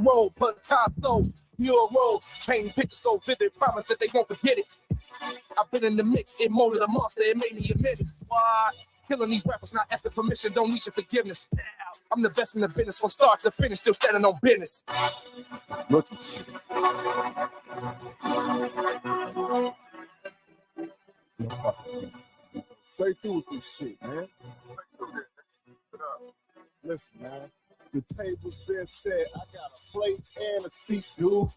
roll, Picasso, murals, painting pictures so vivid, promise that they won't forget it. I've been in the mix, it molded a monster, it made me a menace. Why? Killing these rappers, not asking permission, don't need your forgiveness. I'm the best in the business, from start to finish, still standing on business. Look at shit. Straight through with this shit, man. Listen, man. The table's been set. I got a plate and a seat, dude.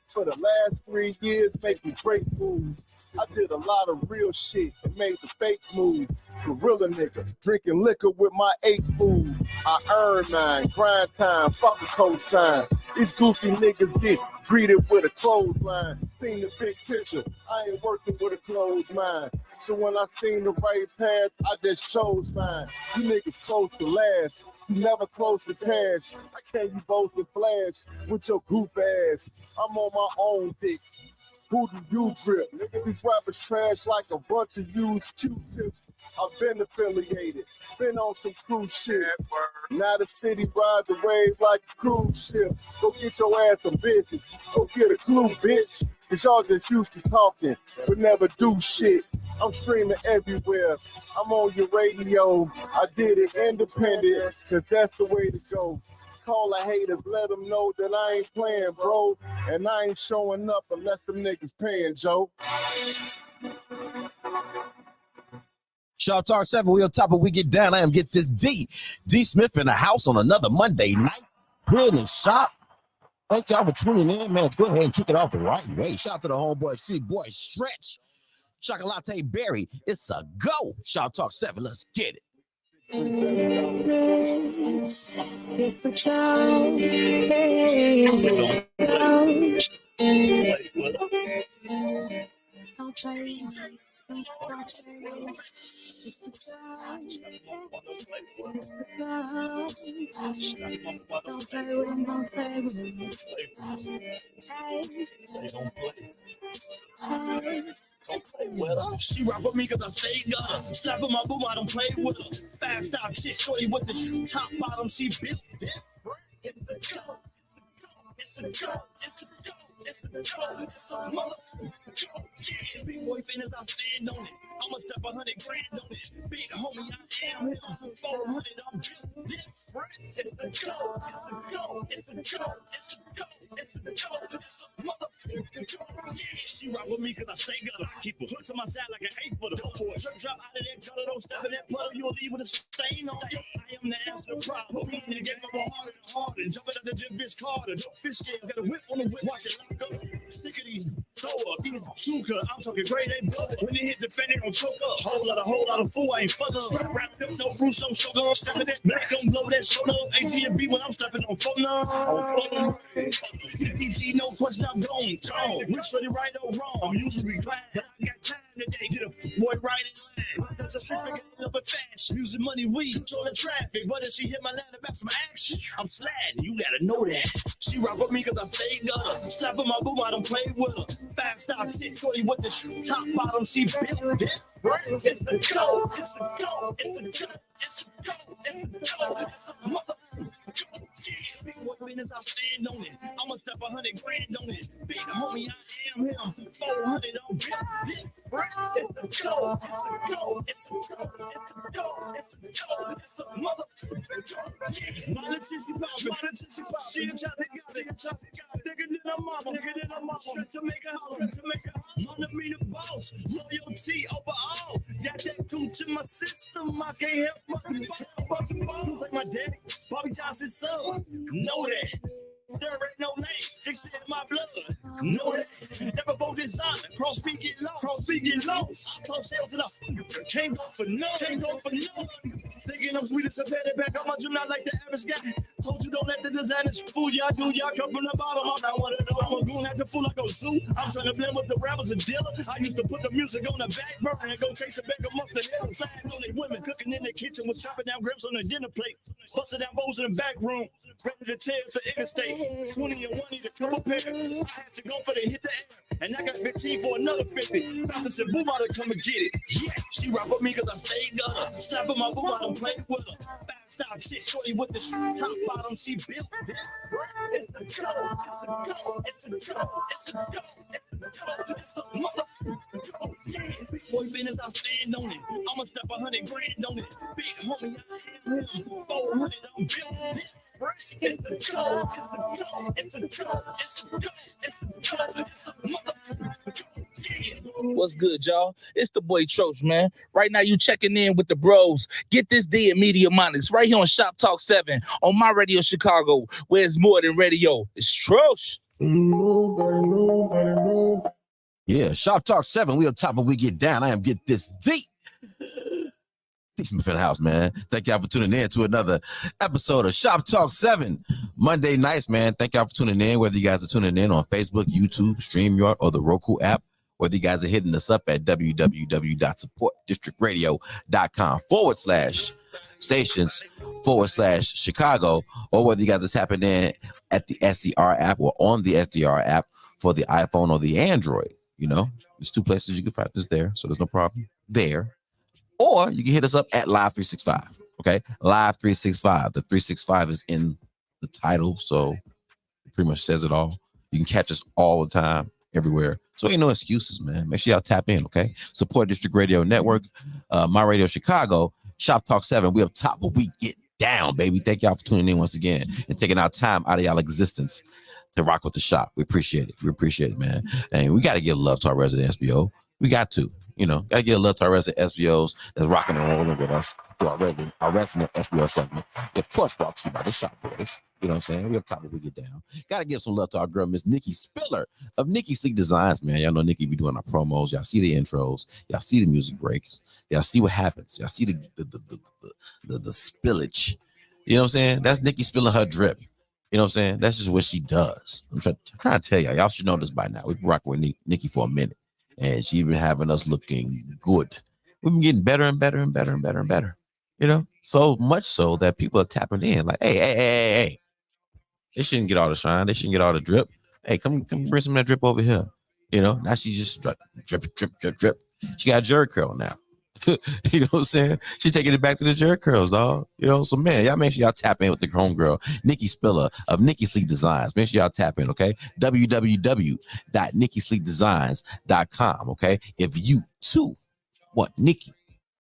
For the last 3 years, making great moves. I did a lot of real shit and made the fake move. Gorilla nigga, drinking liquor with my 8 food. I earn mine, grind time, fuck a cosign. These goofy niggas get greeted with a clothesline. Seen the big picture, I ain't working with a closed mind. So when I seen the right path, I just chose mine. You niggas close to last, you never close to cash. I can't you boast and flash with your goof ass. I'm on my own dick. Who do you grip? These rappers trash like a bunch of used Q-tips. I've been affiliated, been on some cruise shit. Now the city rides the waves like a cruise ship. Go get your ass some business. Go get a clue, bitch. Cause y'all just used to talking, but never do shit. I'm streaming everywhere. I'm on your radio. I did it independent, cause that's the way to go. Call the haters, let them know that I ain't playing, bro. And I ain't showing up unless them niggas paying, Joe. Shoptalk 7, we on top of We Get Down. I am Get This D. D Smith in the house on another Monday night. Here in the shop. Thank y'all for tuning in, man. Let's go ahead and kick it off the right way. Shout out to the homeboy, City Boy Stretch. Chocolate Berry. It's a go. Shoptalk 7, let's get it. It's a show. Don't play. She rock with me cause I stay up. Slap with my boom, I don't play with her. Fast style shit, shorty with the top bottom, she built it. It's a go. It's a go. It's a go. It's a go. It's a motherfucker. Yeah, big boy fitness, I stand on it. I'ma step 100 grand on it. Big homie, I am him. 400, I'm built different. It's a go. It's a go. It's a go. It's a go. It's a go. It's a motherfucker. Yeah, she rock with me cause I stay gutter. Keep her hooked to my side like an 8-footer. Drop out of that gutter, don't step in that puddle. You'll leave with a stain on it. I am the answer to the problem. The game of a harder and harder. Jumping up the gym, Vince Carter. Don't fish scale, got a whip on the whip. Watch it lock up. Stick of these throw up. These two-cut. I'm talking grade A blood. When they hit the fan, they gon' choke up. Whole lot of fool. I ain't fuck up. Rap up, no Bruce, no sugar. I'm stepping that black, don't blow that soda. AG&B when I'm stepping on phone now. PG, no question, I'm going. Tone. Which for the right or wrong? I'm usually glad I got time today. Get a boy right in line. That's a street figure a little bit fast. Using money, weed, control the traffic. But if she hit my line about some action, I'm sliding. You gotta know that. She rock with me cause I stay gutter. Slap with my boom, I don't play with her. Fast stop shit, shorty with the top bottom, she built it. It's a go. It's a go. It's a go. It's a go. It's a go. It's a motherfucker. Yeah, big boy business, I stand on it. I'ma step 100 grand on it. Big homie, I am him. 400 on it. It's a go. It's a go. It's a go. It's a go. It's a go. It's a motherfucker. Politician pop. She a choppy guy. Bigger than a mama. Straight to make a holler. Wanna be the boss. Loyalty overall. Got that cooch in my system. I can't help but bustin' balls like my daddy. Bobby Johnson's son. Know that. There ain't no name. It's in my blood. Know that. Never vote design. Cross me get lost. Close sales enough. Can't go for none. Thinking I'm sweet as a petty back on my gym, not like the average guy. Told you don't let the designers fool y'all. Do y'all come from the bottom? I'm not one of them. I'm a goon at the fool. I go zoo. I'm trying to blend with the rappers and dealer. I used to put the music on the back burner and go chase a bag of mustard. I'm sliding on they women, cooking in the kitchen with chopping down grapes on the dinner plate. Busting down bowls in the back room. Ready to tear for interstate. 20 and 1 need a couple pair. I had to go for the hit the air. And I got 15 for another 50. Doctor said, boom, out to come and get it. Yeah, she rock with me cause I stay gutter. Slap with my boom, I don't play with her. Fast style shit, shorty with the top bottom, she built different. It's a go, it's a go, it's a go, it's a go, it's a go, it's a motherfucker go. Yeah, boy, business, I stand on it. I'ma step 100 grand on it. Big homie, I am him. 400, I'm built different. It's a go, it's a go, it's a go, it's a go, it's a go, it's a motherfucker go. Yeah. What's good, y'all? It's the boy Troach, man. Right now, you checking in with the bros. Get this D at Media MONIX right here on Shop Talk 7 on my radio Chicago, where it's more than radio. It's Troach. Yeah, Shop Talk 7. We up top and we get down. I am Get This D. Smith in the house, man. Thank y'all for tuning in to another episode of Shop Talk 7 Monday nights, man. Thank y'all for tuning in, whether you guys are tuning in on Facebook, YouTube, StreamYard, or the Roku app, whether you guys are hitting us up at www.supportdistrictradio.com/stations/Chicago, or whether you guys are tapping in at the SDR app or on the SDR app for the iPhone or the Android. You know, there's two places you can find us there, so there's no problem there. Or you can hit us up at Live 365. Okay, Live 365. The 365 is in the title, so it pretty much says it all. You can catch us all the time, everywhere. So ain't no excuses, man. Make sure y'all tap in, okay? Support District Radio Network, My Radio Chicago, Shop Talk 7. We up top, but we get down, baby. Thank y'all for tuning in once again and taking our time out of y'all existence to rock with the shop. We appreciate it. We appreciate it, man. And we got to give love to our resident SBO. We got to. You know, gotta give love to our resident SBOs that's rocking and rolling with us through our resident SBO segment. Of course, brought to you by the Shop Boys. You know what I'm saying? We up top, we get down. Gotta give some love to our girl, Miss Nikki Spiller of Nikki Sleek Designs, man. Y'all know Nikki be doing our promos. Y'all see the intros. Y'all see the music breaks. Y'all see what happens. Y'all see the spillage. You know what I'm saying? That's Nikki spilling her drip. You know what I'm saying? That's just what she does. I'm trying to tell y'all. Y'all should know this by now. We've been rocking with Nikki for a minute. And she's been having us looking good. We've been getting better and better and better and better and better. You know, so much so that people are tapping in like, hey. They shouldn't get all the shine. They shouldn't get all the drip. Hey, come bring some of that drip over here. You know, now she just drip. She got a jerry curl now. You know what I'm saying? She taking it back to the jerry curls, dog. You know, so man, y'all make sure y'all tap in with the homegirl, Nikki Spiller of Nikki Sleek Designs. Make sure y'all tap in, okay? www.nikkisleekdesigns.com, okay? If you too want Nikki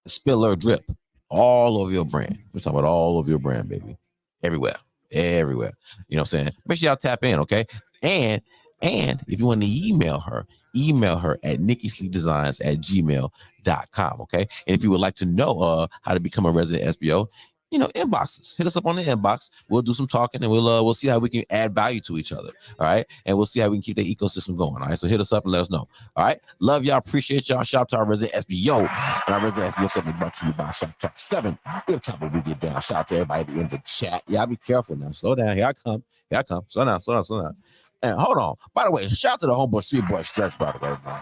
to spill her drip all over your brand. We're talking about all over your brand, baby. Everywhere. You know what I'm saying? Make sure y'all tap in, okay? And if you want to email her at nikkisleekdesigns@gmail.com, okay? And if you would like to know how to become a resident SBO, you know, inbox us. Hit us up on the inbox. We'll do some talking and we'll see how we can add value to each other, all right? And we'll see how we can keep the ecosystem going, all right? So hit us up and let us know, all right? Love y'all. Appreciate y'all. Shout out to our resident SBO. And our resident SBO segment brought to you by Shop Talk 7. We're top of we get down. Shout out to everybody in the chat. Y'all be careful now. Slow down. Here I come. Slow down. And hold on. By the way, shout out to the homeboy Street Boy Stretch, by the way, man.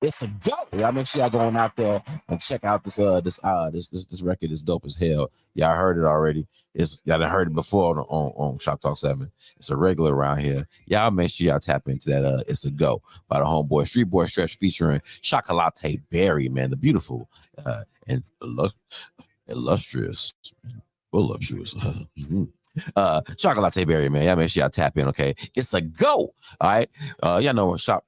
It's a go. Y'all make sure y'all going out there and check out this record is dope as hell. Y'all heard it already. Y'all done heard it before on Shop Talk 7. It's a regular around here. Y'all make sure y'all tap into that. It's a go by the homeboy Street Boy Stretch featuring Chocolate Berry, man. The beautiful and illustrious, voluptuous. Chocolate Berry, man. Y'all make sure y'all tap in, okay? It's a go. All right. Y'all know Shop.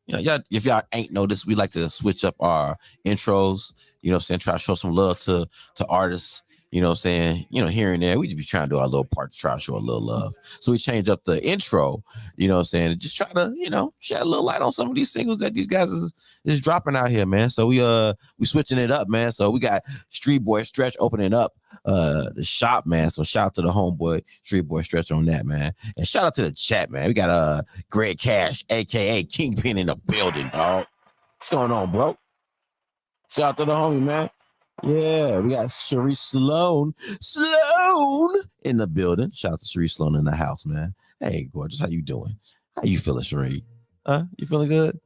You know, y'all, if y'all ain't noticed, we like to switch up our intros, you know what I'm saying? Try to show some love to artists, you know what I'm saying? You know, here and there, we just be trying to do our little part to try to show a little love. So we change up the intro, you know what I'm saying? And just try to, you know, shed a little light on some of these singles that these guys is dropping out here, man. So we switching it up, man. So we got Street Boy Stretch opening up the shop, man. So shout out to the homeboy Street Boy Stretch on that, man. And shout out to the chat, man. We got Greg Cash, aka Kingpin, in the building, dog. What's going on, bro? Shout out to the homie, man. Yeah, we got Cherie Sloan in the building. Shout out to Cherie Sloan in the house, man. Hey, gorgeous, how you doing? How you feeling, Cherie? You feeling good?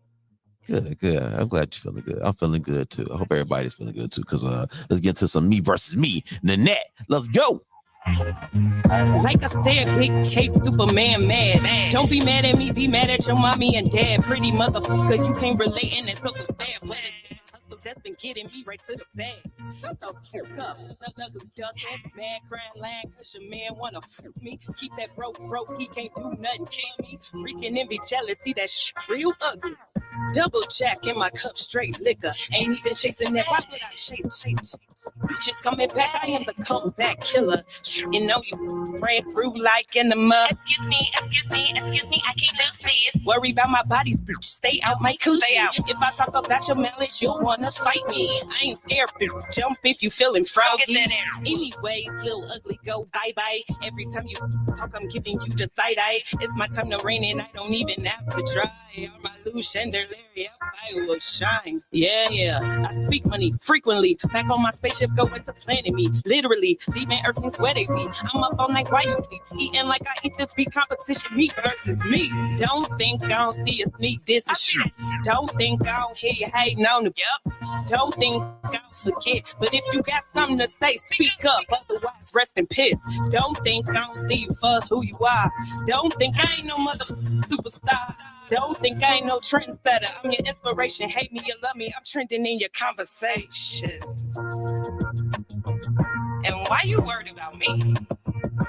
Good. I'm glad you're feeling good. I'm feeling good too. I hope everybody's feeling good too. Cause let's get into some me versus me. Nanette, let's go. Like I said, big cape, Superman mad. Don't be mad at me, be mad at your mommy and dad. Pretty motherfucker, you can't relate and it's so sad. But it's hustle that's been getting me right to the bag. Shut the fuck up. Ugly ducking, man crying, lying, cause your man wanna fuck me. Keep that broke, he can't do nothing for me. Freaking envy, jealousy, that shit real ugly. Double jack in my cup, straight liquor. Ain't even chasing that. Why would I chase? Just coming back, I am the comeback killer. You know you ran through like in the mud. Excuse me, I can't lose. Worry about my body, bitch. Stay out my coochie. If I talk about your mileage, you'll wanna fight me. I ain't scared, bitch. Jump if you feeling froggy. Anyways, little ugly, go bye-bye. Every time you talk, I'm giving you the side-eye. It's my time to rain and I don't even have to dry. On my loose chandelier, I will shine. Yeah. I speak money frequently. Back on my spaceship, going to planet me. Literally, leaving earthlings where they be. I'm up all night while you sleep. Eating like I eat this beat competition. Me versus me. Don't think I don't see us need this and shit. Don't think I don't hear you hating on the. Don't think I don't forget. But if you got something to say, speak up. Otherwise, rest in piss. Don't think I don't see you for who you are. Don't think I ain't no motherfucking superstar. Don't think I ain't no trendsetter. I'm your inspiration. Hate me, you love me. I'm trending in your conversations. And why you worried about me?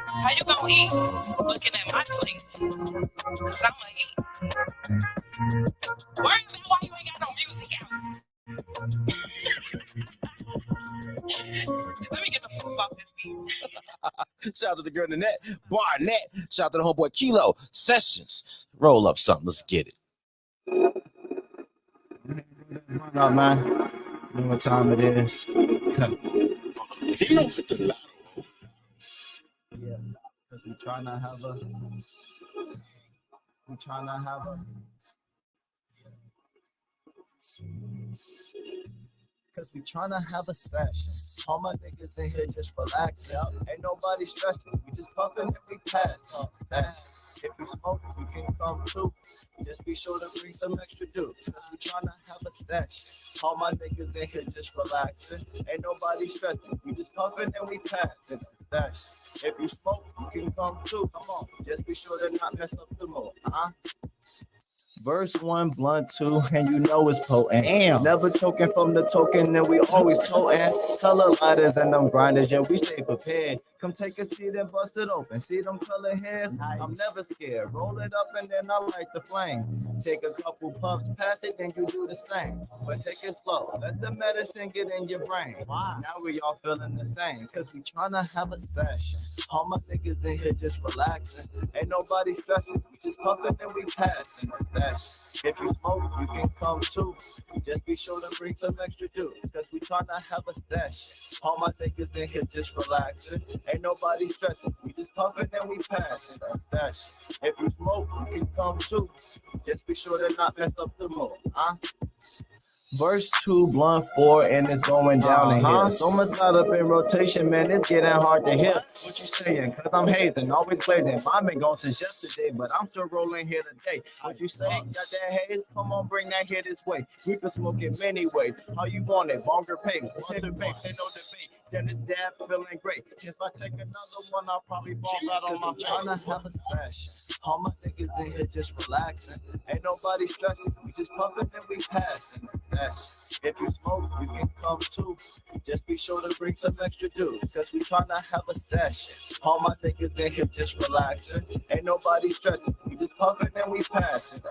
How you gonna eat looking at my plate? Cause I'ma eat. Worried about why you ain't got no music out. Let me get the fuck off this beat. Shout out to the girl in the net, Barnett. Shout out to the homeboy Kilo Sessions. Roll up something. Let's get it. What up, man? You know what time it is? Yeah, because we trying to have a. Cause we tryna have a session. All my niggas in here just relax out. Ain't nobody stressing. We just puffin' and we pass. If you smoke, you can come too. Just be sure to bring some extra juice. Cause we tryna have a session. All my niggas in here just relaxing. Ain't nobody stressing. We just puffin' and we passing. If you smoke, you can come too. Come on, just be sure to not mess up the mood. Verse 1, blunt 2, and you know it's potent. Damn. Never choking from the token, and we always potent. Color lighters and them grinders, and we stay prepared. Come take a seat and bust it open. See them color hairs? Nice. I'm never scared. Roll it up and then I light the flame. Take a couple puffs past it, then you do the same. But take it slow. Let the medicine get in your brain. Wow. Now we all feeling the same, cause we tryna have a session. All my niggas in here just relaxing. Ain't nobody stressing. We just puffing and we passing. If you smoke, you can come too. Just be sure to bring some extra juice, cause we tryna have a session. All my niggas in here just relaxing. Ain't nobody stressing. We just puffing and we passing. If you smoke, you can come too. Just be sure to not mess up the mood. Verse 2, blunt 4, and it's going down in here. So much out up in rotation, man, it's getting hard to hear. What you saying? Cause I'm hazing, always blazing. I've been gone since yesterday, but I'm still rolling here today. What you say? Got that haze? Come on, bring that here this way. We can smoke it many ways. How you want it? Longer pace. Ain't no debate. Then it's dab feeling great. If I take another one, I'll probably fall out on my face. Tryna have a session. All my niggas in here just relaxing. Ain't nobody stressing. We just puffing and we passing. If you smoke, you can come too. Just be sure to bring some extra juice, cause we tryna have a session. All my niggas in here just relaxing. Ain't nobody stressing. We just puffing and we passing.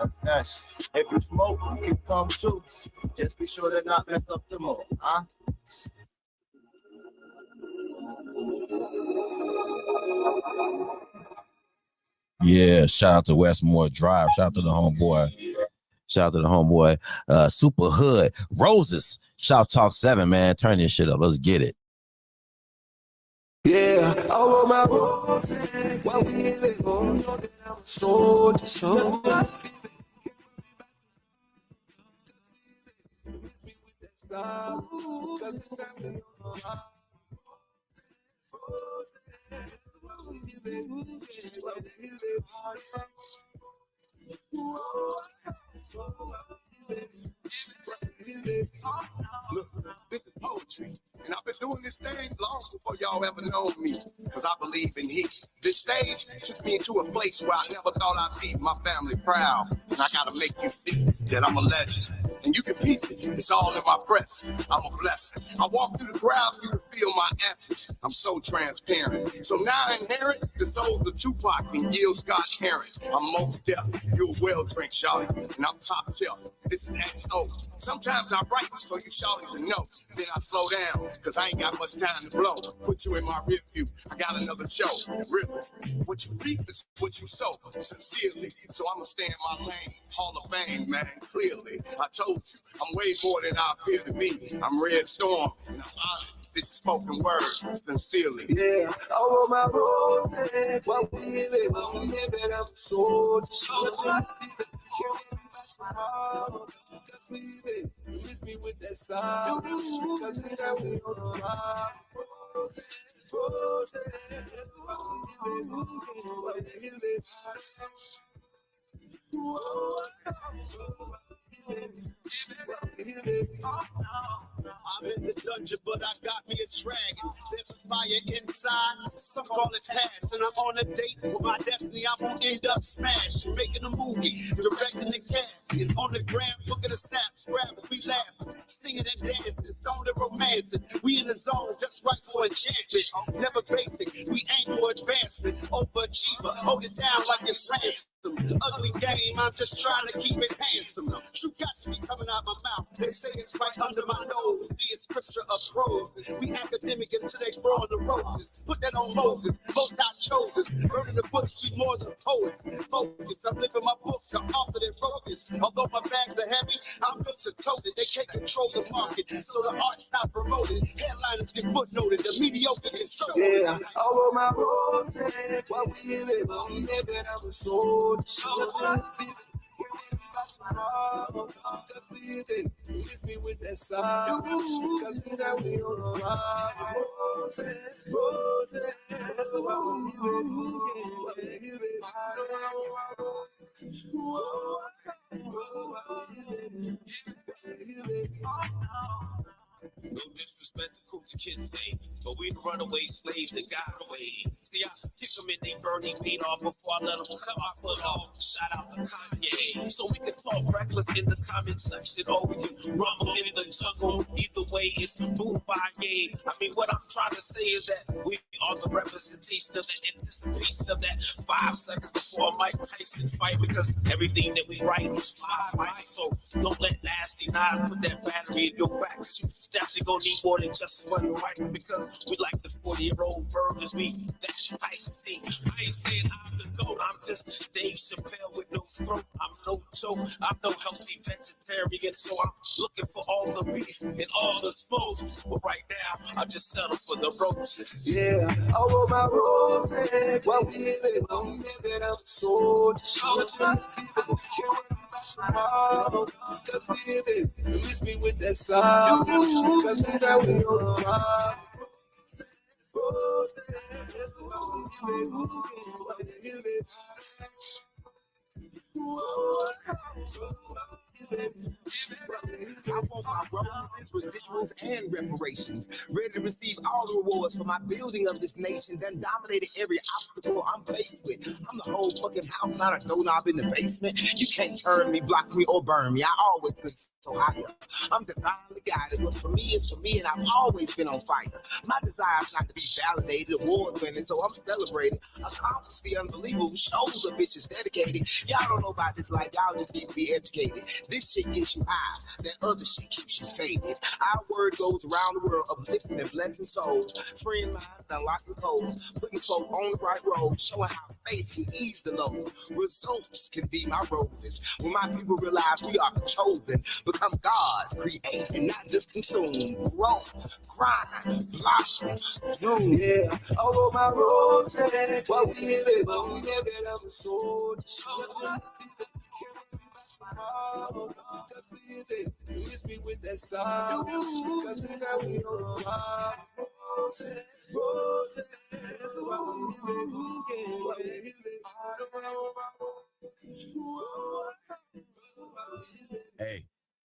If you smoke, you can come too. Just be sure to not mess up the mood. Yeah, shout out to Westmore Drive. Shout out to the homeboy. Shout out to the homeboy. Super Hood. Roses. Shoptalk 7, man. Turn this shit up. Let's get it. Yeah, I roll my roses while we live on. Know that I'm a soldier. Look, this is poetry, and I've been doing this thing long before y'all ever known me, because I believe in heat. This stage took me into a place where I never thought I'd be. My family proud, and I gotta make you feel that I'm a legend. and you can peep it. It's all in my presence. I'm a blessing. I walk through the crowd, you can feel my essence. I'm so transparent. So now I inherit the souls of Tupac and Gil Scott Heron. I'm most deaf. You a well drink shawty, and I'm top shelf. This is XO. Sometimes I write so you shawties to know. Then I slow down, cause I ain't got much time to blow. Put you in my rear view. I got another show. Really, what you reap is what you sow. Sincerely, so I'ma stay in my lane. Hall of Fame, man, clearly. I told you, I'm way more than I appear to be. I'm Red Storm, and I'm honored. This is spoken word, sincerely. Yeah, all on my road, what we live, I'm so miss me with that sound, cause we on the road. I'm in the dungeon, but I got me a dragon. There's a fire inside, some call it passion. I'm on a date with my destiny, I'm gonna end up smashing. Making a movie, directing the casting. On the ground, looking at snaps, grabbing, we laughing. Singing and dancing, stoned and romancing. We in the zone, just right for enchantment. Never basic, we aim for advancement. Overachiever, hold it down like it's ransom. Ugly game, I'm just trying to keep it handsome. You got to be coming out my mouth. They say it's right under my nose. The scripture of prose. We academic until they grow on the roses. Put that on Moses. Most I chose. Burning the books, we more than poets. Focus, I'm living my book. I'm author than wrote this. Although my bags are heavy, I'm built to tote it. They can't control the market, so the art's not promoted. Headliners get footnoted. The mediocre get shown. Yeah, all on my road, what we live, I'm a soldier. Miss me with that sound, cause we on the No disrespect to Coochie Kid, but we the runaway slaves that got away. See, I kick them in they burning meat off before I let them cut my foot off. Shout out to Kanye. So we can talk reckless in the comment section, or we can rumble in the jungle. Either way, it's boom by yay. I mean, what I'm trying to say is that we are the representation of the anticipation of that 5 seconds before Mike Tyson fight, because everything that we write is fly by. So don't let nasty knives put that battery in your back. You definitely gonna need more than just one right, because we like the 40-year-old virgins, we that tight. See, I ain't saying I'm the GOAT, I'm just Dave Chappelle with no throat. I'm no joke, I'm no healthy vegetarian, so I'm looking for all the beef and all the smoke. But right now, I just settle for the roses. yeah, all on my road, what we live, I'm a soldier. Miss me with that sound, cause we on the road. I want my roses, residuals, and reparations. Ready to receive all the rewards for my building of this nation. Then dominated every obstacle I'm faced with. I'm the whole fucking house, not a doorknob in the basement. You can't turn me, block me, or burn me. I always been so high up. I'm divinely guided. What's for me is for me, and I've always been on fire. My desire is not to be validated, award winning, so I'm celebrating. Accomplish the unbelievable. Shows of bitches dedicated. Y'all don't know about this life. Y'all just need to be educated. This shit gets you high. That other shit keeps you faded. Our word goes around the world, uplifting and blessing souls. Freeing minds, unlocking codes. Putting folk on the right road. Showing how faith can ease the load. Results can be my roses. When my people realize we are the chosen. Become gods, create and not just consume. Grow, grind, blossom, bloom. Yeah, all on my road, what we live, I'm a soldier. Miss me with that sound, cause we on the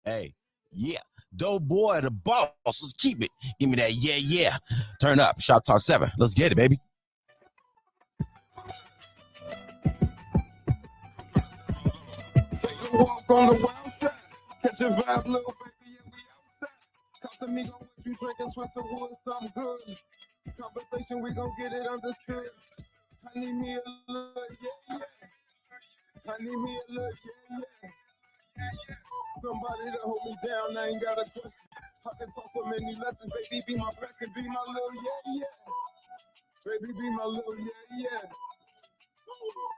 Hey, yeah. Dope boy, the boss. Let's keep it. Give me that yeah. Turn up. Shoptalk 7. Let's get it, baby. Walk on the wild side, catch your vibe, little baby, yeah, we outside. Casamigo, what you drinking, twist the wood, something good. Conversation, we gon' get it understood. I need me a little, yeah, yeah. I need me a little, yeah, yeah. Somebody to hold me down, I ain't got a question. I can talk so many lessons, baby, be my blessing, be my little, yeah, yeah. Baby, be my little, yeah, yeah.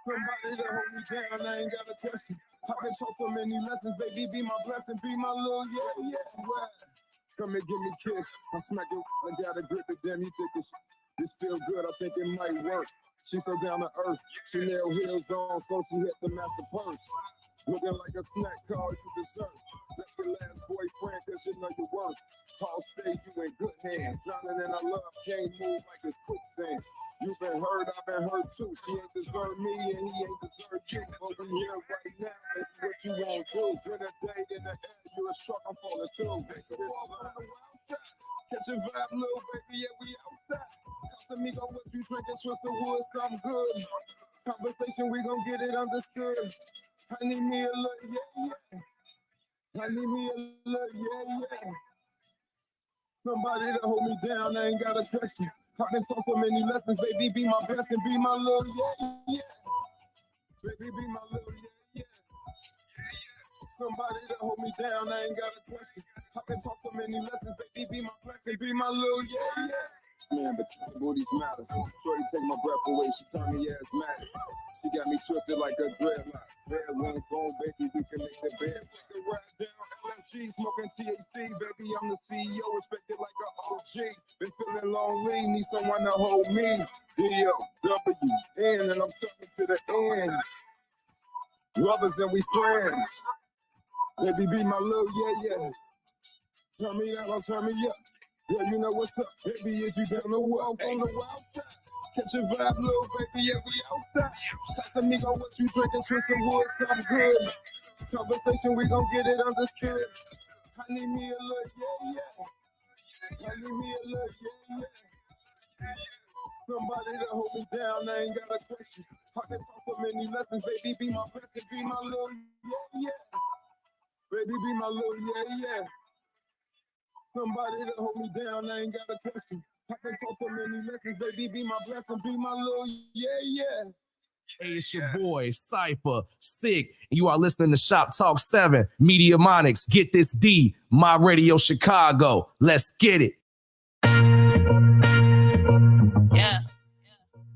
Somebody to hold me down, I ain't got a question. I can talk so many lessons, baby, be my blessing, be my little, yeah, yeah. Well, come and give me a kiss. I smack it, I got a grip it, damn, you think this feel good, I think it might work. She so down to earth, Chanel heels on, so she hit the master purse. Looking like a snack car you deserve. Left your last boyfriend, cause you know your worth. Paul stay you in good hands. Drowning in our love, can't move like a quicksand. You've been hurt, I've been hurt too. She ain't deserve me and he ain't deserve you. But we here right now, baby, what you won't do. Been a day in the air, you a truck, I'm falling through. Catch a vibe, little baby, yeah, we outside. Casamigo, what you drinking, twist the wood, something good. Conversation, we gon' get it understood. I need me a little, yeah, yeah. I need me a little, yeah, yeah. Somebody to hold me down, I ain't got a question. I've been taught so many lessons, baby, be my blessing, be my little, yeah, yeah. Baby, be my little, yeah, yeah. Somebody to hold me down, I ain't got a question. I've been taught so many lessons, baby, be my blessing, be my little, yeah, yeah. Man, but booties matter. Shorty take my breath away, she turn me asthmatic. She got me twisted like a dreadlock. Red one bone, baby, we can make the bed. Take the ride down, LFG, smoking THC, baby, I'm the CEO, respected like an OG. Been feeling lonely, need someone to hold me. D-O-W-N, and I'm talking to the end. Lovers and we friends. Baby, be my little, yeah, yeah. Turn me down, turn me up. Yeah, you know what's up, baby, is you down the walk on the wild side? Catch a vibe, little baby, yeah, we outside. Casamigo, what you drinking, twist some wood, something good. Conversation, we gon' get it understood. I need me a little, yeah, yeah. I need me a little, yeah, yeah. Somebody to hold me down, I ain't got a question. I can talk so many lessons, baby, be my blessing, be my little, yeah, yeah. Baby, be my little, yeah, yeah. Somebody to hold me down, I ain't got a question. I can talk so many lessons, baby, be my blessing, be my little, yeah, yeah. Hey, it's your boy, Cypher, Sick, and you are listening to Shop Talk 7, Media MONIX, Get This D, My Radio Chicago. Let's get it. Yeah.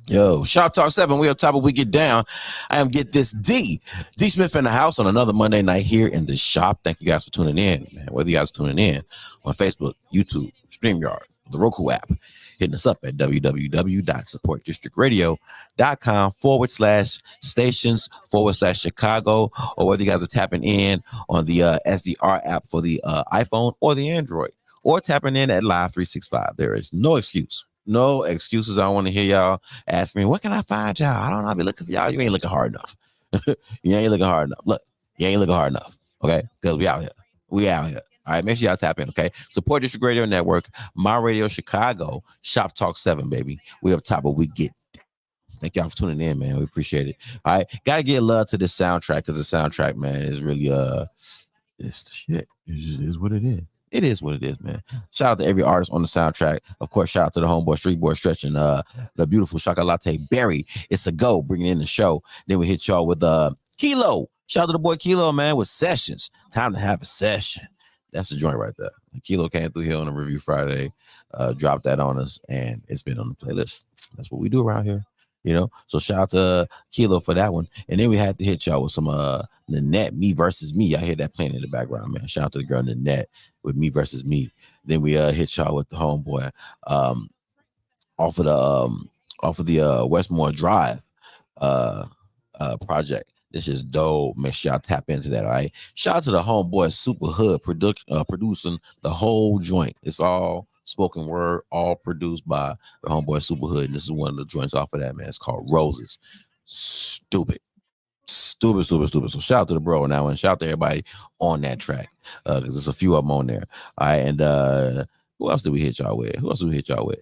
Yo, Shop Talk 7, we up top of We Get Down. I am Get This D Smith in the house on another Monday night here in the shop. Thank you guys for tuning in, man. Whether you guys are tuning in on Facebook, YouTube, StreamYard, the Roku app, hitting us up at www.supportdistrictradio.com/stations/Chicago, or whether you guys are tapping in on the SDR app for the iPhone or the Android, or tapping in at Live 365. There is no excuse. No excuses. I want to hear y'all ask me, what can I find y'all? I don't know. I'll be looking for y'all. You ain't looking hard enough. You ain't looking hard enough. Look, you ain't looking hard enough. Okay? Because we out here. We out here. All right, make sure y'all tap in, okay? Support District Radio Network, My Radio Chicago, Shop Talk 7, baby. We up top of We Get. Thank y'all for tuning in, man. We appreciate it. All right, gotta give love to this soundtrack, because the soundtrack, man, is really it's the shit. It is what it is. It is what it is, man. Shout out to every artist on the soundtrack. Of course, shout out to the homeboy Street Boy Stretch and the beautiful Chocolate Berry. It's a go, bringing in the show. Then we hit y'all with Kilo. Shout out to the boy Kilo, man, with Sessions. Time to have a session. That's the joint right there. Kilo came through here on a Review Friday, dropped that on us, and it's been on the playlist. That's what we do around here, you know. So shout out to Kilo for that one. And then we had to hit y'all with some Nanette, Me Versus Me. I hear that playing in the background, man. Shout out to the girl Nanette with Me Versus Me. Then we hit y'all with the homeboy off of the Westmore Drive project. This is dope. Make sure y'all tap into that. All right. Shout out to the homeboy Super Hood producing the whole joint. It's all spoken word, all produced by the homeboy Super Hood. And this is one of the joints off of that, man. It's called Roses. Stupid. So shout out to the bro now, and shout out to everybody on that track, because there's a few of them on there. All right. And who else did we hit y'all with? Who else did we hit y'all with?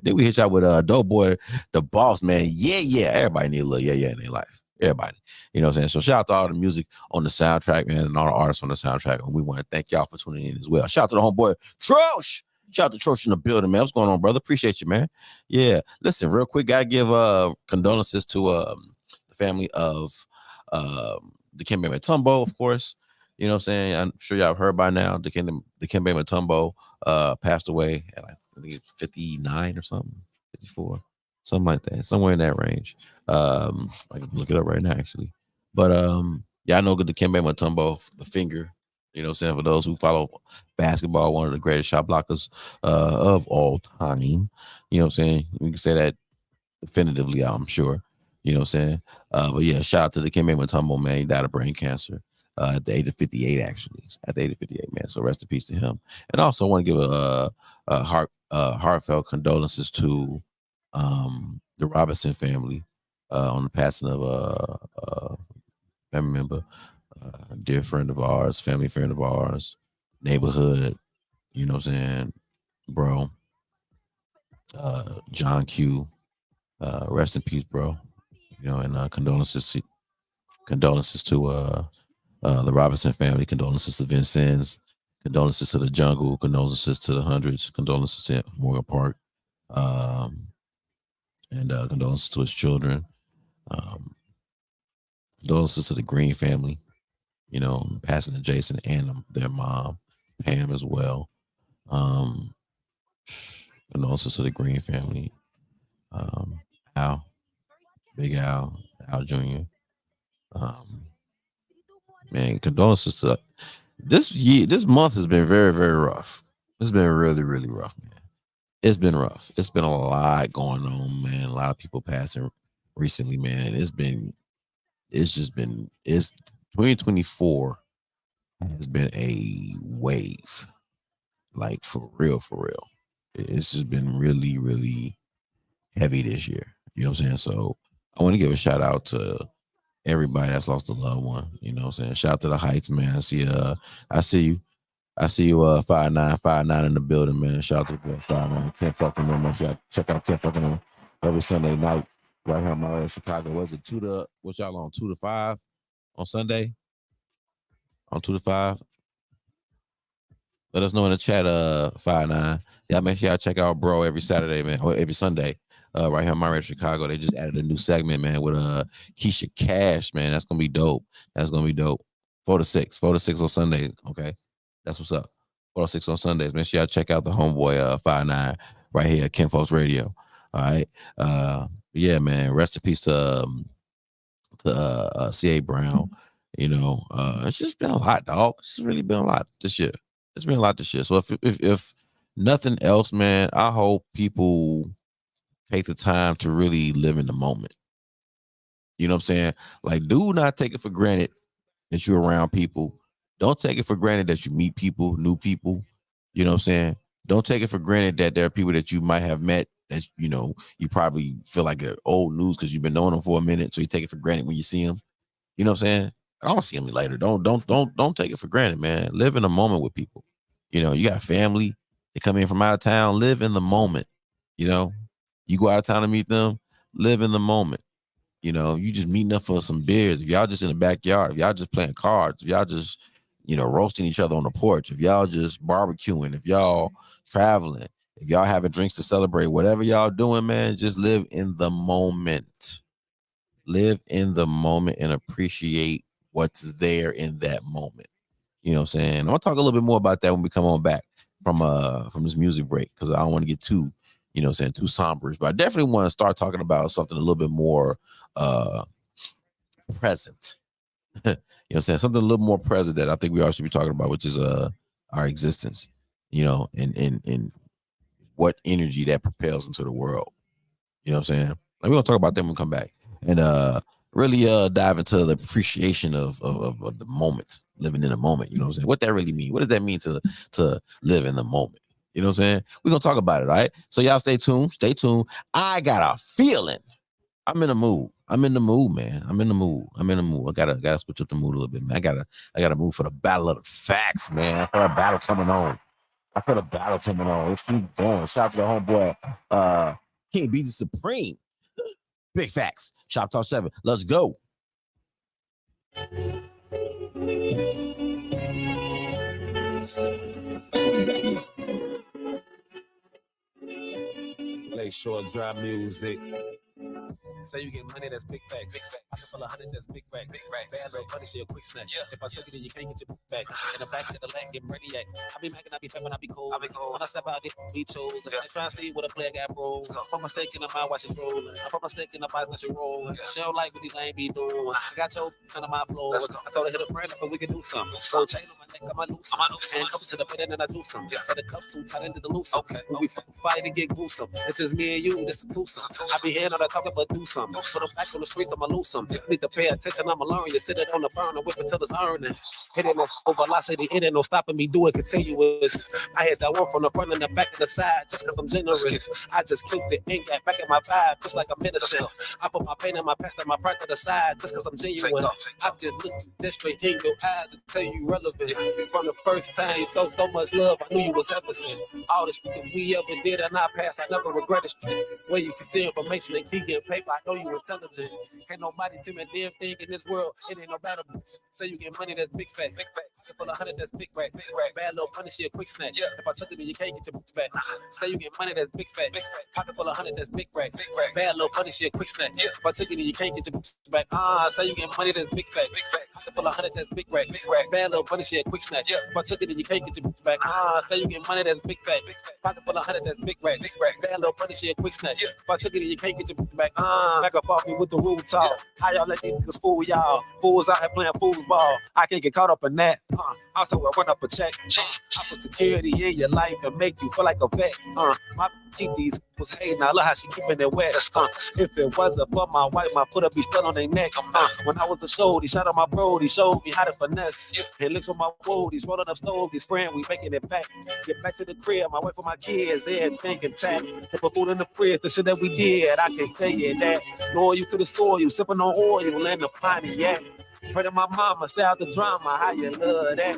Then we hit y'all with Dope Boy, the Boss, man. Yeah. Everybody need a little yeah in their life. Everybody. You know what I'm saying? So shout out to all the music on the soundtrack, man, and all the artists on the soundtrack. And we want to thank y'all for tuning in as well. Shout out to the homeboy Trosh. Shout out to Trosh in the building, man. What's going on, brother? Appreciate you, man. Yeah. Listen, real quick, gotta give condolences to the family of Dikembe Mutombo, of course. You know what I'm saying? I'm sure y'all heard by now. Dikembe Mutombo passed away at I think it's 59 or something, 54, something like that, somewhere in that range. I can look it up right now, actually. But yeah, I know Dikembe Mutombo, the finger. You know what I'm saying? For those who follow basketball, one of the greatest shot blockers of all time. You know what I'm saying? We can say that definitively, I'm sure. You know what I'm saying? But yeah, shout out to Dikembe Mutombo, man. He died of brain cancer at the age of 58, actually. At the age of 58, man. So rest in peace to him. And also want to give a heartfelt condolences to the Robinson family on the passing of a family member, dear friend of ours, family friend of ours, neighborhood, you know what I'm saying, bro. John Q. Rest in peace, bro. You know, and condolences to the Robinson family, condolences to Vincennes, condolences to the Jungle, condolences to the Hundreds, condolences to Morgan Park, and condolences to his children, condolences to the Green family, you know, passing to Jason and their mom, Pam, as well. Condolences to the Green family, Al, Big Al Jr. Man, condolences to this year. This month has been very, very rough. It's been really, really rough, man. It's been rough. It's been a lot going on, man. A lot of people passing recently, man. It's 2024 has been a wave, like for real, for real. It's just been really, really heavy this year. You know what I'm saying? So I want to give a shout out to everybody that's lost a loved one. You know what I'm saying? Shout out to the Heights, man. I see you. 5959 in the building, man. Shout out to the boy 59. Can't fucking know much. Check out Can't fucking know every Sunday night right here in my Chicago. Was it 2 to what y'all on 2 to 5 on Sunday? On 2 to 5. Let us know in the chat, 59. Y'all make sure y'all check out bro every Saturday, man, or every Sunday. Right here in my radio Chicago. They just added a new segment, man, with Keisha Cash, man. That's gonna be dope. 4 to 6 on Sunday. Okay. That's what's up. 4 to 6 on Sundays. Make sure y'all check out the homeboy 59 right here at Ken Folks Radio. All right. Yeah, man. Rest in peace to C.A. Brown. You know, it's just been a lot, dog. It's just really been a lot this year. It's been a lot this year. So if nothing else, man, I hope people take the time to really live in the moment. You know what I'm saying? Like, do not take it for granted that you're around people. Don't take it for granted that you meet people, new people. You know what I'm saying? Don't take it for granted that there are people that you might have met that, you know, you probably feel like are old news because you've been knowing them for a minute. So you take it for granted when you see them. You know what I'm saying? I don't see them later. Don't take it for granted, man. Live in the moment with people. You know, you got family. They come in from out of town. Live in the moment. You know, you go out of town to meet them. Live in the moment. You know, you just meeting up for some beers. If y'all just in the backyard, if y'all just playing cards, if y'all just, you know, roasting each other on the porch, if y'all just barbecuing, if y'all traveling, if y'all having drinks to celebrate, whatever y'all doing, man, just live in the moment. Live in the moment and appreciate what's there in that moment. You know what I'm saying? I'll talk a little bit more about that when we come on back from this music break, because I don't want to get too, you know what I'm saying, too somber. But I definitely want to start talking about something a little bit more present. You know what I'm saying? Something a little more present that I think we all should be talking about, which is our existence, you know, and what energy that propels into the world. You know what I'm saying? Like, we're gonna talk about that when we come back. And really dive into the appreciation of the moment, living in the moment. You know what I'm saying? What that really mean? What does that mean to live in the moment? You know what I'm saying? We're gonna talk about it, all right? So y'all stay tuned. I got a feeling. I'm in the mood. I'm in the mood, man. I'm in the mood. I gotta switch up the mood a little bit, man. I gotta move for the battle of the facts, man. I feel a battle coming on. Let's keep going. Shout out to the homeboy, King BZ Supreme. Big facts. Shop Talk 7. Let's go. Lakeshore Drive music. Say you get money, that's big facts. Big facts. I can pull 100, that's big facts. Big facts. Bad little money, shit, a quick snack. Yeah. If I took it, then you can't get your back. In the back of the leg, get ready act. I be making, I be fapping, I be cool. When I step out, they be chose. Yeah. They try to see what a player got bro. I put my steak in the mouth, watch it roll. I put my steak in the box, watch it roll. Yeah. She don't like what these lame be doing. I got your under my floor. I told her hit a friend up and we can do something. So chain on my neck, I'm a loose. And up to the bed and then I do something. Yeah. So the cuffs too tight into the loose. Okay. When we fight and get gruesome. It's just me and you, this is twosome. I be here on the talking, but do something. Put them back on the streets, I'ma lose some. You need to pay attention, I'ma learn. You sit it on the burner, whip it till it's earning. It ain't no velocity, it ain't no stopping me, do it continuous. I hit that one from the front and the back and the side, just cause I'm generous. I just clicked the ink at back in my vibe, just like I'm innocent. I put my pain and my past and my pride to the side, just cause I'm genuine. I just look this straight in your eyes and tell you relevant. From the first time you showed so much love, I knew you was everything. All this we ever did in our past, I never regretted shit. Where you can see information and keep getting paper, I know you intelligent. Can't nobody tell me a damn thing in this world. It ain't no battle. Say you get money, that's big fact. Big fact. Full of 100, that's big rack. Big rack. Bad little money, she a quick snack. Yeah. If I took it, then you can't get your boots back. Say you get money, that's big fact. Big fact. Pocket full of 100, that's big rack. Big rack. Bad little money, she a quick snack. Yeah. If I took it, then you can't get your boots back. Say you get money, that's big fact. Big fact. Pocket full of 100, that's big rack. Big rack. Bad little money, she a quick snack. Yeah. If I took it, then you can't get your boots back. Say you get money, that's big fact. Big fact. Pocket full of 100, that's big rack. Big rack. Bad little money, she a quick snack. Yeah. If I took it, then you can't get your boots back. Back up off me with the rule talk. How y'all let these niggas fool y'all? Fools out here playing foosball. I can't get caught up in that. Also, I run up a check. I put security in your life and make you feel like a vet. My GDs was hating. I love how she keeping it wet. If it wasn't for my wife, my foot would be stuck on their neck. When I was a show, he shot on my bro. He showed me how to finesse. And looks on my road. He's rolling up stove. His friend, we making it back. Get back to the crib. My wife and my kids, everything intact. Tip of food in the fridge. The shit that we did, I can tell you that. Loyal you to the soil, you sipping on oil and the Pontiac. Pray to my mama, say out the drama, how you love that.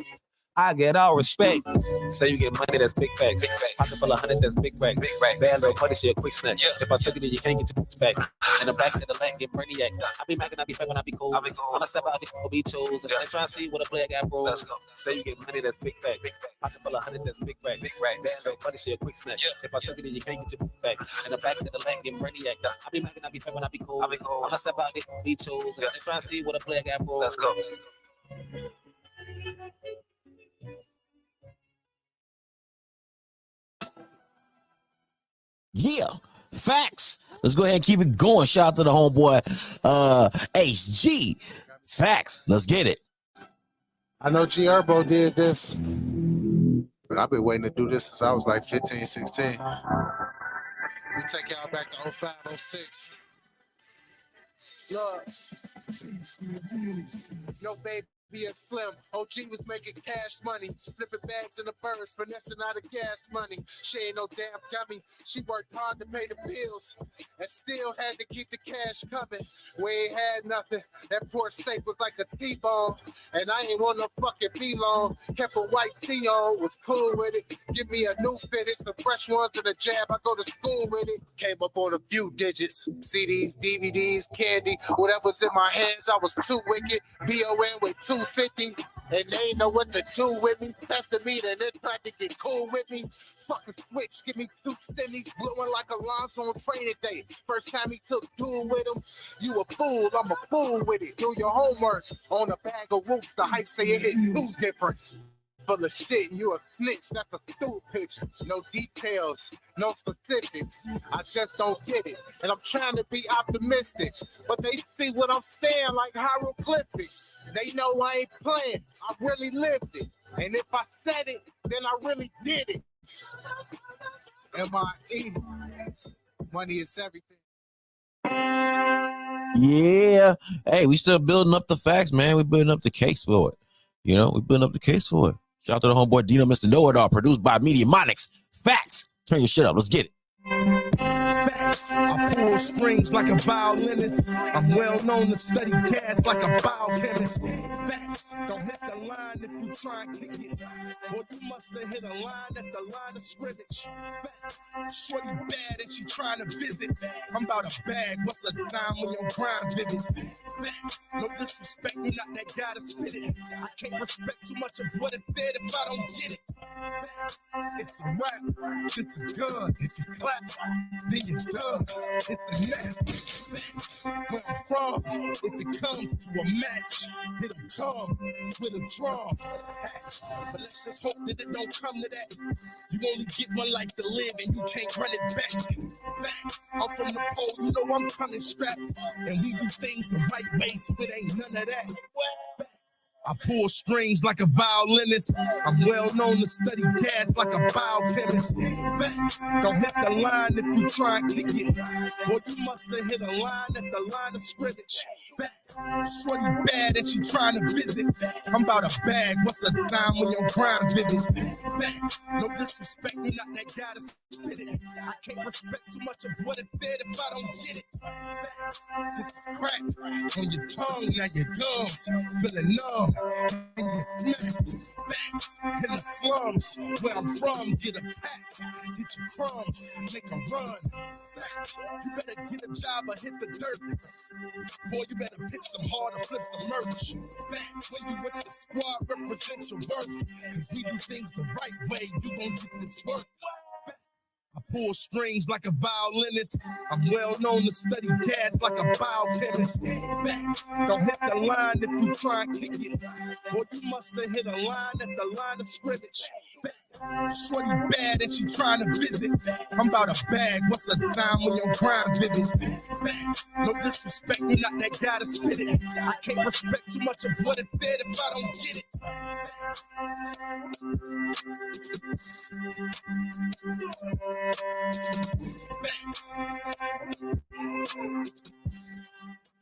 I get all respect. Say you get money, that's big facts. Big facts. Pocket full of 100, that's big racks. Big racks. Bad little money, she a quick snack. Yeah. If I took it, then you can't get your boots back. In the back of the leg, get ready act. I be macking, I be fapping, I be cool. When I step out, people be chose. And they try to see what a player got, bro. Let's go. Say you get money, that's big facts. Big facts. Pocket full of 100, that's big racks. Big racks. Bad little money, she a quick snack. Yeah. If I took it, then you can't get your boots back. In the back of the leg, get ready act. I be macking, I be fapping, I be cool. When I step out, people be chose. And they try to see what a player got, bro. Let's go. Yeah, facts. Let's go ahead and keep it going. Shout out to the homeboy, HG. Facts. Let's get it. I know G Herbo did this, but I've been waiting to do this since I was like 15, 16. We take y'all back to 05, 06. Look, no baby. And Slim, OG was making cash money, flipping bags in the birds, finessing out of gas money. She ain't no damn dummy. She worked hard to pay the bills and still had to keep the cash coming. We ain't had nothing. That pork steak was like a T-bone, and I ain't want no fucking B-long. Kept a white tee on, was cool with it. Give me a new fitted, some fresh ones and a jab. I go to school with it. Came up on a few digits, CDs, DVDs, candy, whatever's in my hands. I was too wicked. BON with 250, and they ain't know what to do with me. Tested me, then they tried to get cool with me. Fucking switch, give me 2 stimmies, blowing like Alonzo on training day. First time he took duel with him, you a fool, I'm a fool with it. Do your homework on a bag of roots. The hype say it hit too different. Full of shit and you a snitch, that's a stupid picture. No details, no specifics. I just don't get it. And I'm trying to be optimistic, but they see what I'm saying like hieroglyphics. They know I ain't playing, I really lived it. And if I said it, then I really did it. M.I.E. Money is everything. Yeah. Hey, we still building up the facts, man. We building up the case for it. You know, we building up the case for it. Shout out to the homeboy Dino, Mr. Know-It-All, produced by MONIX. Facts. Turn your shit up. Let's get it. I pull strings like a violinist. I'm well known to study gas like a biochemist. Facts, don't hit the line if you try and kick it. Or you must have hit a line at the line of scrimmage. Facts, shorty bad and she trying to visit. I'm about a bag, what's a dime when your grind vivid? Facts, no disrespect, you're not that guy to spit it. I can't respect too much of what it said if I don't get it. Facts, it's a rap, it's a gun, it's a clap, then you're done, it's a nap. Facts, where I'm from, if it comes to a match, it'll come with a draw. Facts, but let's just hope that it don't come to that. You only get one life to live and you can't run it back. Facts, I'm from the pole, you know I'm coming strapped, and we do things the right way, so it ain't none of that. I pull strings like a violinist. I'm well known to study gas like a biochemist. Facts, don't hit the line if you try and kick it. Or you must have hit a line at the line of scrimmage. Facts, shorty bad and she trying to visit. I'm about a bag, what's a dime when your grind vivid? Facts, no disrespect, you're not that guy to spit it. I can't respect too much of what it said if I don't get it. Facts, it's crack on your tongue, now your gums feeling numb. And you snap. Facts, in the slums where I'm from, get a pack, get your crumbs, make a run. Stack. You better get a job or hit the dirt. Boy, you better pitch some hard or flip some merch. Facts, when you with the squad, represent your work. Cause we do things the right way, you gon' get this work. I pull strings like a violinist. I'm well known to study gas like a biochemist. Facts, don't hit the line if you try and kick it. Or you must have hit a line at the line of scrimmage. Facts, shorty bad and she trying to visit. I'm about a bag, what's a dime when your grind vivid? Facts, no disrespect, you're not that guy to spit it. I can't respect too much of what it said if I don't get it.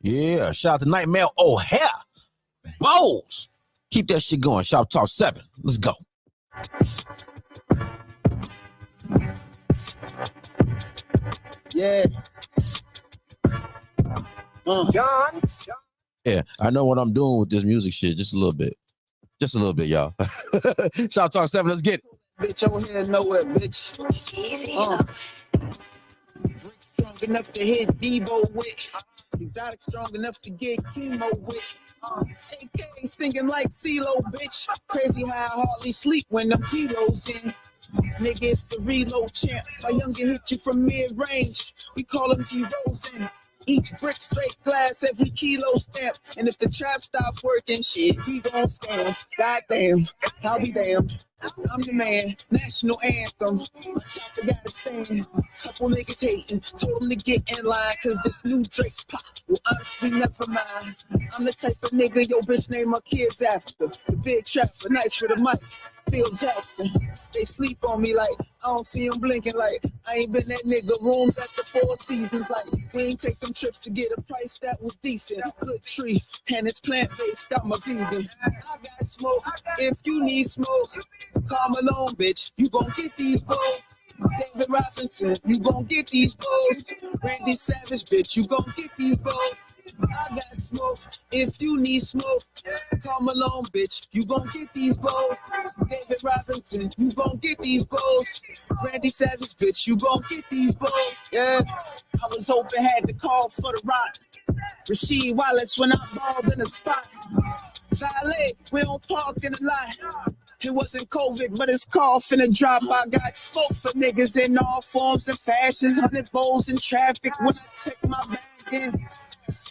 Yeah, shout out to Nightmare O'Hare. Balls. Keep that shit going. Shop Talk 7. Let's go. Yeah. John. Yeah, I know what I'm doing with this music shit. Just a little bit. Just a little bit, y'all. Shop Talk 7. Let's get it. Bitch, over here nowhere, bitch. Easy. Strong enough to hit Debo with. Exotic strong enough to get chemo with. AK singing like CeeLo, bitch. Crazy how I hardly sleep when them kilos in. Nigga, it's the reload champ. My younger hit you from mid-range. We call him D-Rosen. Each brick straight glass, every kilo stamp. And if the trap stops working, shit, we gon' scam. Goddamn, I'll be damned. I'm the man, national anthem. My chopper gotta stand. Couple niggas hating, told them to get in line. Cause this new Drake pop will honestly never mind. I'm the type of nigga your bitch name her kids after. The big trapper, nice with a mic. Phil Jackson. They sleep on me like I don't see them blinking like I ain't been that nigga rooms at the Four Seasons like we ain't take them trips to get a price that was decent. Good tree and it's plant-based, I'm a vegan. I got smoke if you need smoke. Call Malone, bitch, you gon' get these balls. David Robinson, you gon' get these balls. Randy Savage, bitch, you gon' get these balls. I got smoke if you need smoke. Call Malone, bitch, you gon' get these balls. David Robinson, you gon' get these balls. Randy Savage, bitch, you gon' get these balls. Yeah, I was hoping had to call for the rock. Rasheed Wallace when I balled in the spot. Valet, we don't park in the lot. It wasn't COVID, but it's cough in a drop. I got smoke for niggas in all forms and fashions. 100 bowls in traffic when I check my bag in.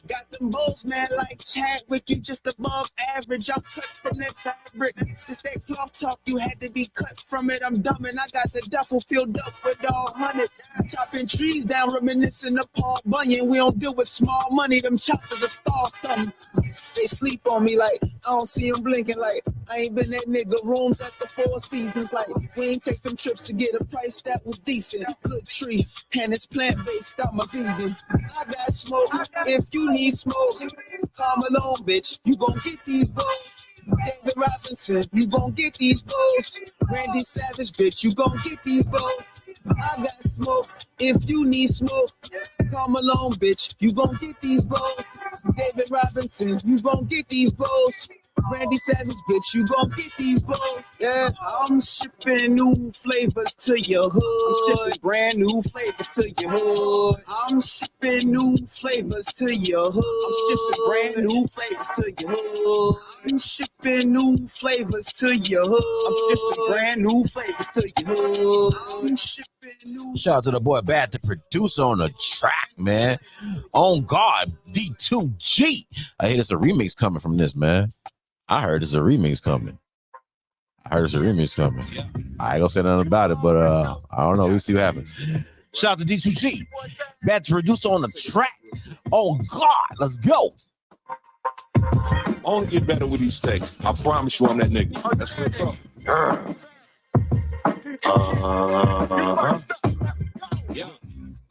Got them bowls, man, like Chadwick. You just above average. I'm cut from that fabric. Just that cloth talk, you had to be cut from it. I'm dumb and I got the duffel filled up with all hundreds. Chopping trees down, reminiscing of Paul Bunyan. We don't deal with small money. Them choppers are star something. They sleep on me like I don't see them blinking like I ain't been that nigga rooms at the Four Seasons like we ain't take them trips to get a price that was decent. Good tree and it's plant-based, I'm a vegan. I got smoke if you need smoke. Call Malone, bitch, you gon' get these balls. David Robinson, you gon' get these balls. Randy Savage, bitch, you gon' get these balls. I got smoke if you need smoke. Karl Malone, bitch, you gon' get these balls. David Robinson, you gon' get these balls. Randy Savage, bitch, you gon' get these balls. Yeah, I'm shipping new flavors to your hood. I'm shipping brand new flavors to your hood. I'm shipping new flavors to your hood. I'm shipping brand new flavors to your hood. I'm shipping new flavors to your hood. I'm shipping brand new flavors to your hood. I'm shipping new. Shout out to the boy Bad, the producer on the track, man. On God, D2G. I hear there's a remix coming from this, man. I heard there's a remix coming. I ain't gonna say nothing about it, but I don't know. We'll see what happens. Shout out to D2G. Bad, the producer on the track. Oh God, let's go. Only get better with these takes. I promise you I'm that nigga. That's what's up. Yeah.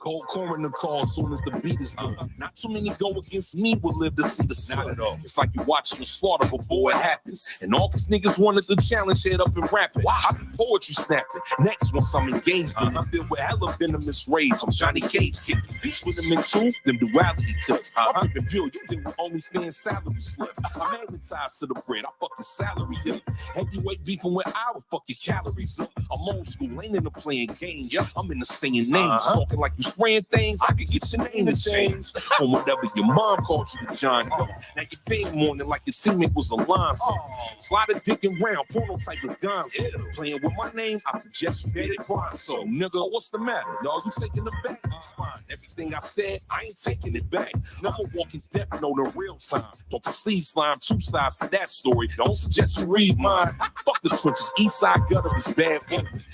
Cold coroner call as soon as the beat is done. Not too many go against me will live to see the sun. Not at all. It's like you watching the slaughter before it happens. And all these niggas wanted to challenge head up and rapping. Wow. I be poetry snapping. Next, once I'm engaged in it, filled with hella venomous rays. I'm Johnny Cage kicking. Beats with them in two, them duality cuts. I'm the pure, you deal with OnlyFans salary slips. I'm magnetized to the bread. I fucking salary up. Heavyweight beefing with our fucking calories up. I'm old school, ain't in the playing games. I'm in the saying names, talking like you spraying things. I could get your name to change on whatever your mom called you to John Doe. Now you fame morning like your teammate was Alonzo. Slide a dick and round, porno type of guns. Playing with my name, I suggest you get it prime. So nigga, what's the matter? Dog, you taking it back? It's fine. Everything I said, I ain't taking it back. I'm a walking death note in real time. Don't proceed slime, two sides to that story. Don't suggest you read mine. Fuck the trenches, east side gutter is bad.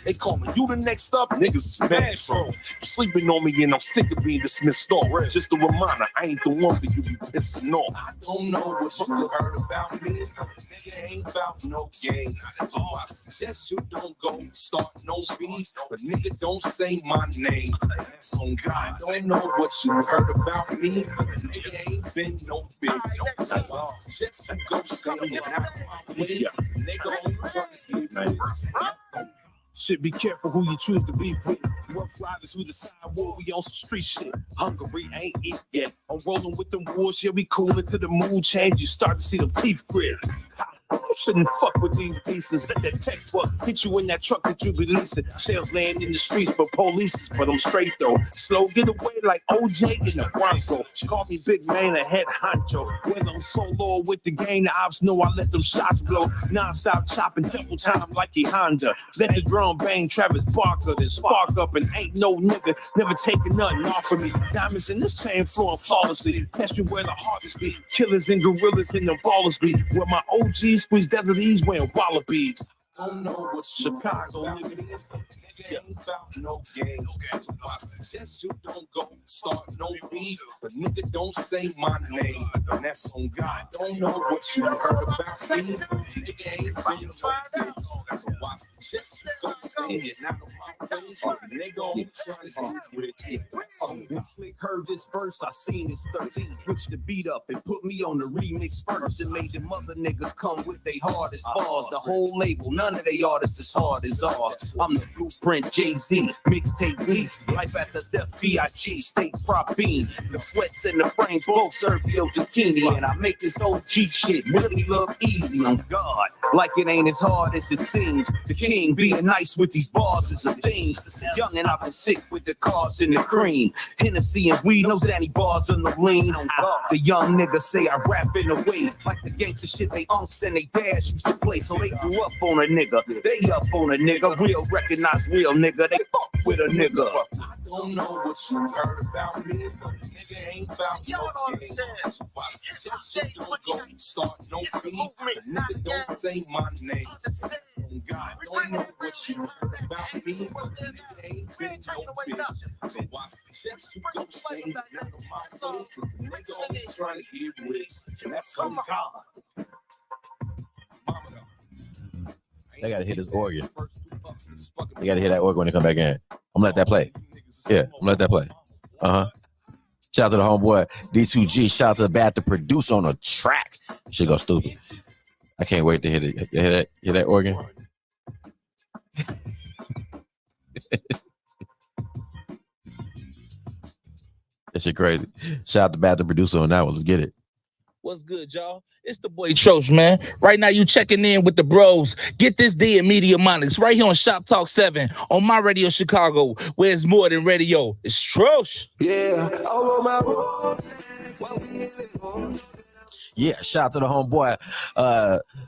They calling you the next up, niggas is bad. You sleeping on me and I'm sick of being dismissed off. Just a reminder, I ain't the one for you be pissing off. I don't know what you heard about me. Nigga ain't about no game. So I suggest you don't go start no beef. But nigga don't say my name. That's on God. I don't know what you heard about me. Nigga ain't been no big. So I suggest you go stay out my way. Nigga ain't trying to get me. Shit, be careful who you choose to be with. Rough riders who decide war, we on some street shit. Hungary ain't eat yet. I'm rolling with them wolves, yeah, we cool until the mood change. You start to see them teeth grit. You shouldn't fuck with these pieces. Let that tech fuck hit you in that truck that you be leasing. Shells laying in the streets for police, but I'm straight though. Slow get away like OJ in the Bronco. Call me Big Man, a head honcho. When I'm solo with the gang, the ops know I let them shots blow. Non-stop chopping double time like he Honda. Let the drum bang Travis Barker, then spark up and ain't no nigga never taking nothing off of me. Diamonds in this chain flowing flawlessly. Catch me where the hardest be. Killers and gorillas in the ballers be. Where my OGs squeeze desert ease wearing wallabies. Don't know what Chicago living in. Nigga ain't about no game. So I suggest you don't go start no beef. But nigga don't say my name. And that's on God. Don't know what you heard about me. Nigga ain't been no bitch. So I suggest you go stay it. Not on my face. Nigga ain't trying to get with it. Slick heard this verse, I seen this 13. Switch the beat up and put me on the remix first. And made them other niggas come with they hardest bars. The whole label, none of they artists as hard as ours. I'm the blueprint Jay-Z, mixtape beast. Life at the death, B.I.G. State prop bean. The sweats and the frames both serve Yo Zucchini. And I make this OG shit really look easy on God. Like it ain't as hard as it seems. The king being nice with these bars is a theme. Young and I've been sick with the cars and the cream. Hennessy and weed, no Danny bars on the lean. On God. The young niggas say I rap in a way like the gangster shit they unks and they dads used to play. So they grew up on a nigga. They up on a nigga. Real recognize real nigga. They fuck with a nigga. I don't know what you heard about me. Nigga ain't about no game. So I suggest you don't go start no beef. Nigga don't say my name. God, don't know what you heard about me. Nigga ain't been no bitch. So I suggest you go stay out of my face. Cause nigga only trying to get rich. And that's on God. They gotta hit this organ. They gotta hear that organ when they come back in. I'm gonna let that play. Yeah, I'm gonna let that play. Shout out to the homeboy D2G. Shout out to the Bad, the producer on the track. Shit go stupid. I can't wait to hit it. Hear that organ. That shit crazy. Shout out to Bad the producer on that one. Let's get it. What's good, y'all? It's the boy Trosh, man. Right now, you checking in with the bros. Get this D in Media MONIX right here on Shop Talk 7 on my radio Chicago, where it's more than radio. It's Trosh. Yeah, all on my road. Yeah, shout out to the homeboy.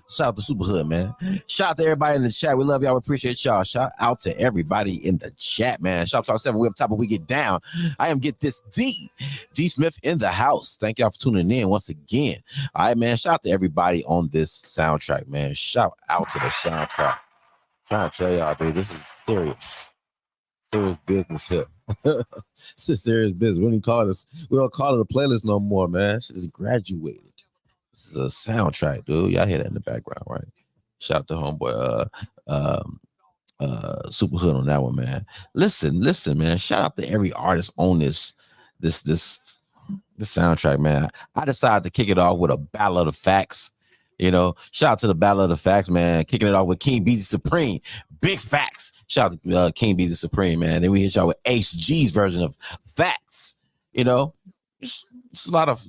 Shout out to Super Hood, man. Shout out to everybody in the chat. We love y'all. We appreciate y'all. Shout out to everybody in the chat, man. Shop Talk 7, we up top and we get down. I am Get This D Smith in the house. Thank y'all for tuning in once again. All right, man. Shout out to everybody on this soundtrack, man. Shout out to the soundtrack. I'm trying to tell y'all, dude, this is serious. Serious business here. This is serious business. We don't call it a playlist no more, man. Shit is graduated. This is a soundtrack, dude. Y'all hear that in the background, right? Shout out to homeboy Super Hood on that one, man. Listen, man. Shout out to every artist on this soundtrack, man. I decided to kick it off with a Battle of the Facts. You know, shout out to the Battle of the Facts, man. Kicking it off with King BZ Supreme. Big Facts. Shout out to King BZ Supreme, man. Then we hit y'all with Ace G's version of Facts. You know, it's a lot of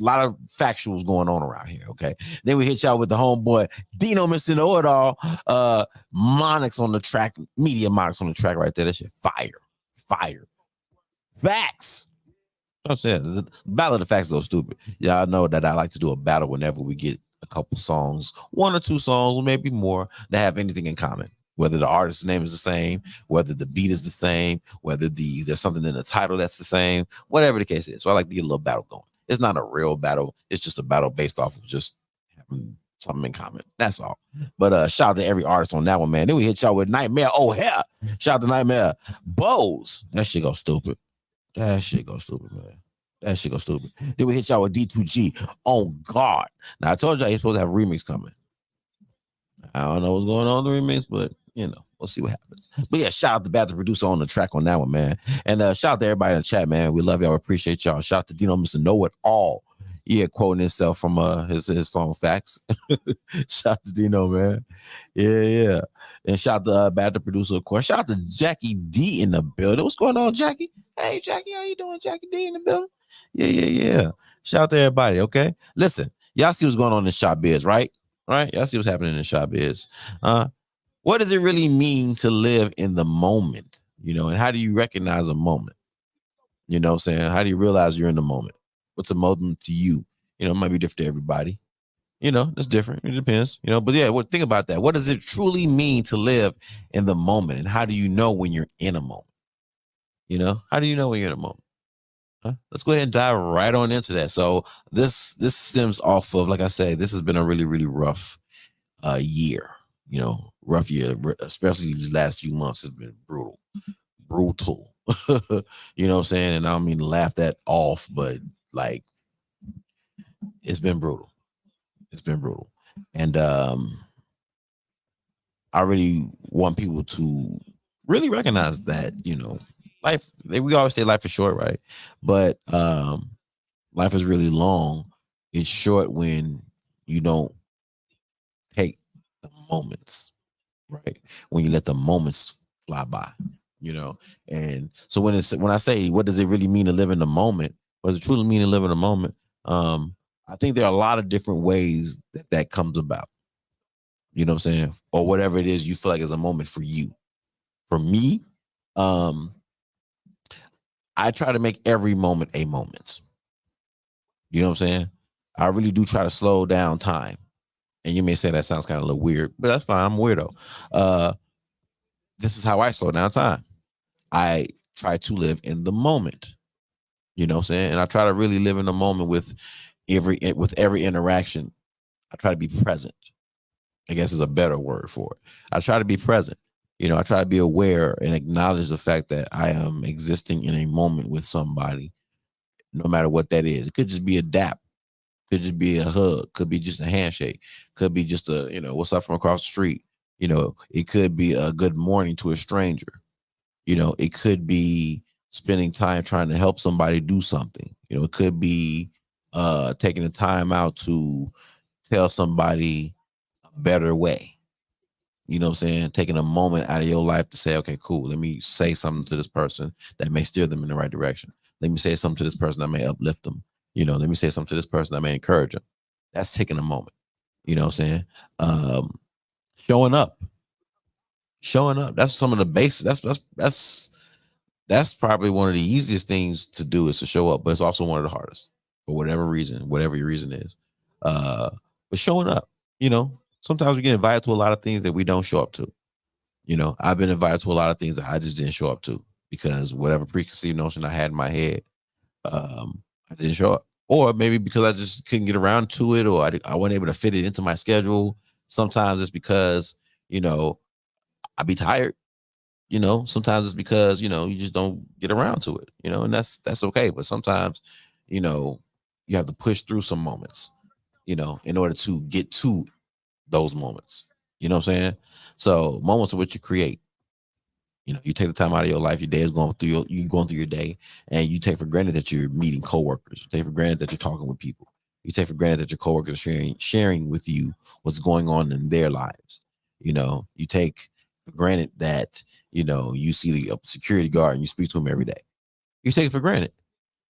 factuals going on around here, okay? Then we hit y'all with the homeboy Dino Missing Know It All. MONIX on the track, Media MONIX on the track right there. That shit fire. Facts. I'm saying the Battle of the Facts is so stupid. Y'all know that I like to do a battle whenever we get a couple songs, one or two songs, or maybe more, that have anything in common. Whether the artist's name is the same, whether the beat is the same, whether there's something in the title that's the same, whatever the case is. So I like to get a little battle going. It's not a real battle. It's just a battle based off of just having something in common. That's all. But shout out to every artist on that one, man. Then we hit y'all with Nightmare O'Hare. Shout out to Nightmare Bose. That shit go stupid. Man. That shit go stupid. Then we hit y'all with D2G on guard. Now I told y'all you're supposed to have a remix coming. I don't know what's going on in the remix, but you know, we'll see what happens. But yeah, shout out to Bad the producer on the track on that one, man. And shout out to everybody in the chat, man. We love y'all. Appreciate y'all. Shout out to Dino Mr. Know It All. Yeah, quoting himself from his song Facts. Shout out to Dino, man. Yeah. And shout out to Bad the producer, of course. Shout out to Jackie D in the building. What's going on, Jackie? Hey, Jackie, how you doing? Jackie D in the building. Yeah. Shout out to everybody, okay? Listen, y'all see what's going on in Shop Biz, right? Right? Y'all see what's happening in Shop Biz. What does it really mean to live in the moment? You know, and how do you recognize a moment? You know what I'm saying? How do you realize you're in the moment? What's a moment to you? You know, it might be different to everybody. You know, it's different. It depends. You know, but yeah, think about that. What does it truly mean to live in the moment? And how do you know when you're in a moment? You know, how do you know when you're in a moment? Let's go ahead and dive right on into that. So this stems off of, like I said, this has been a really, really rough year. You know, rough year, especially these last few months has been brutal. You know what I'm saying? And I don't mean to laugh that off, but like, it's been brutal. And I really want people to really recognize that, you know, life, we always say life is short, right? But life is really long. It's short when you don't take the moments, right? When you let the moments fly by, you know. And so when I say, what does it really mean to live in the moment? What does it truly mean to live in the moment? I think there are a lot of different ways that comes about. You know what I'm saying? Or whatever it is you feel like is a moment for you. For me, I try to make every moment a moment. You know what I'm saying? I really do try to slow down time. And you may say that sounds kind of a little weird, but that's fine. I'm a weirdo. This is how I slow down time. I try to live in the moment. You know what I'm saying? And I try to really live in the moment with every interaction. I try to be present. I guess is a better word for it. I try to be present. You know, I try to be aware and acknowledge the fact that I am existing in a moment with somebody, no matter what that is. It could just be a dap. Could just be a hug. Could be just a handshake. Could be just a, you know, what's up from across the street. You know, it could be a good morning to a stranger. You know, it could be spending time trying to help somebody do something. You know, it could be taking the time out to tell somebody a better way. You know what I'm saying? Taking a moment out of your life to say, okay, cool, let me say something to this person that may steer them in the right direction. Let me say something to this person that may uplift them. Let me say something to this person that may encourage them. That's taking a moment. You know what I'm saying? Showing up. That's some of the basics. That's probably one of the easiest things to do is to show up, but it's also one of the hardest for whatever reason, whatever your reason is. But showing up, sometimes we get invited to a lot of things that we don't show up to. I've been invited to a lot of things that I just didn't show up to because whatever preconceived notion I had in my head, I didn't show up. Or maybe because I just couldn't get around to it, or I wasn't able to fit it into my schedule. Sometimes it's because, I be tired. Sometimes it's because, you just don't get around to it, and that's okay. But sometimes, you have to push through some moments, in order to get to those moments. You know what I'm saying? So moments of which you create. You take the time out of your life. Your day is going through your day, and you take for granted that you're meeting coworkers. You take for granted that you're talking with people. You take for granted that your coworkers are sharing with you what's going on in their lives. You take for granted that you see the security guard and you speak to him every day. You take it for granted.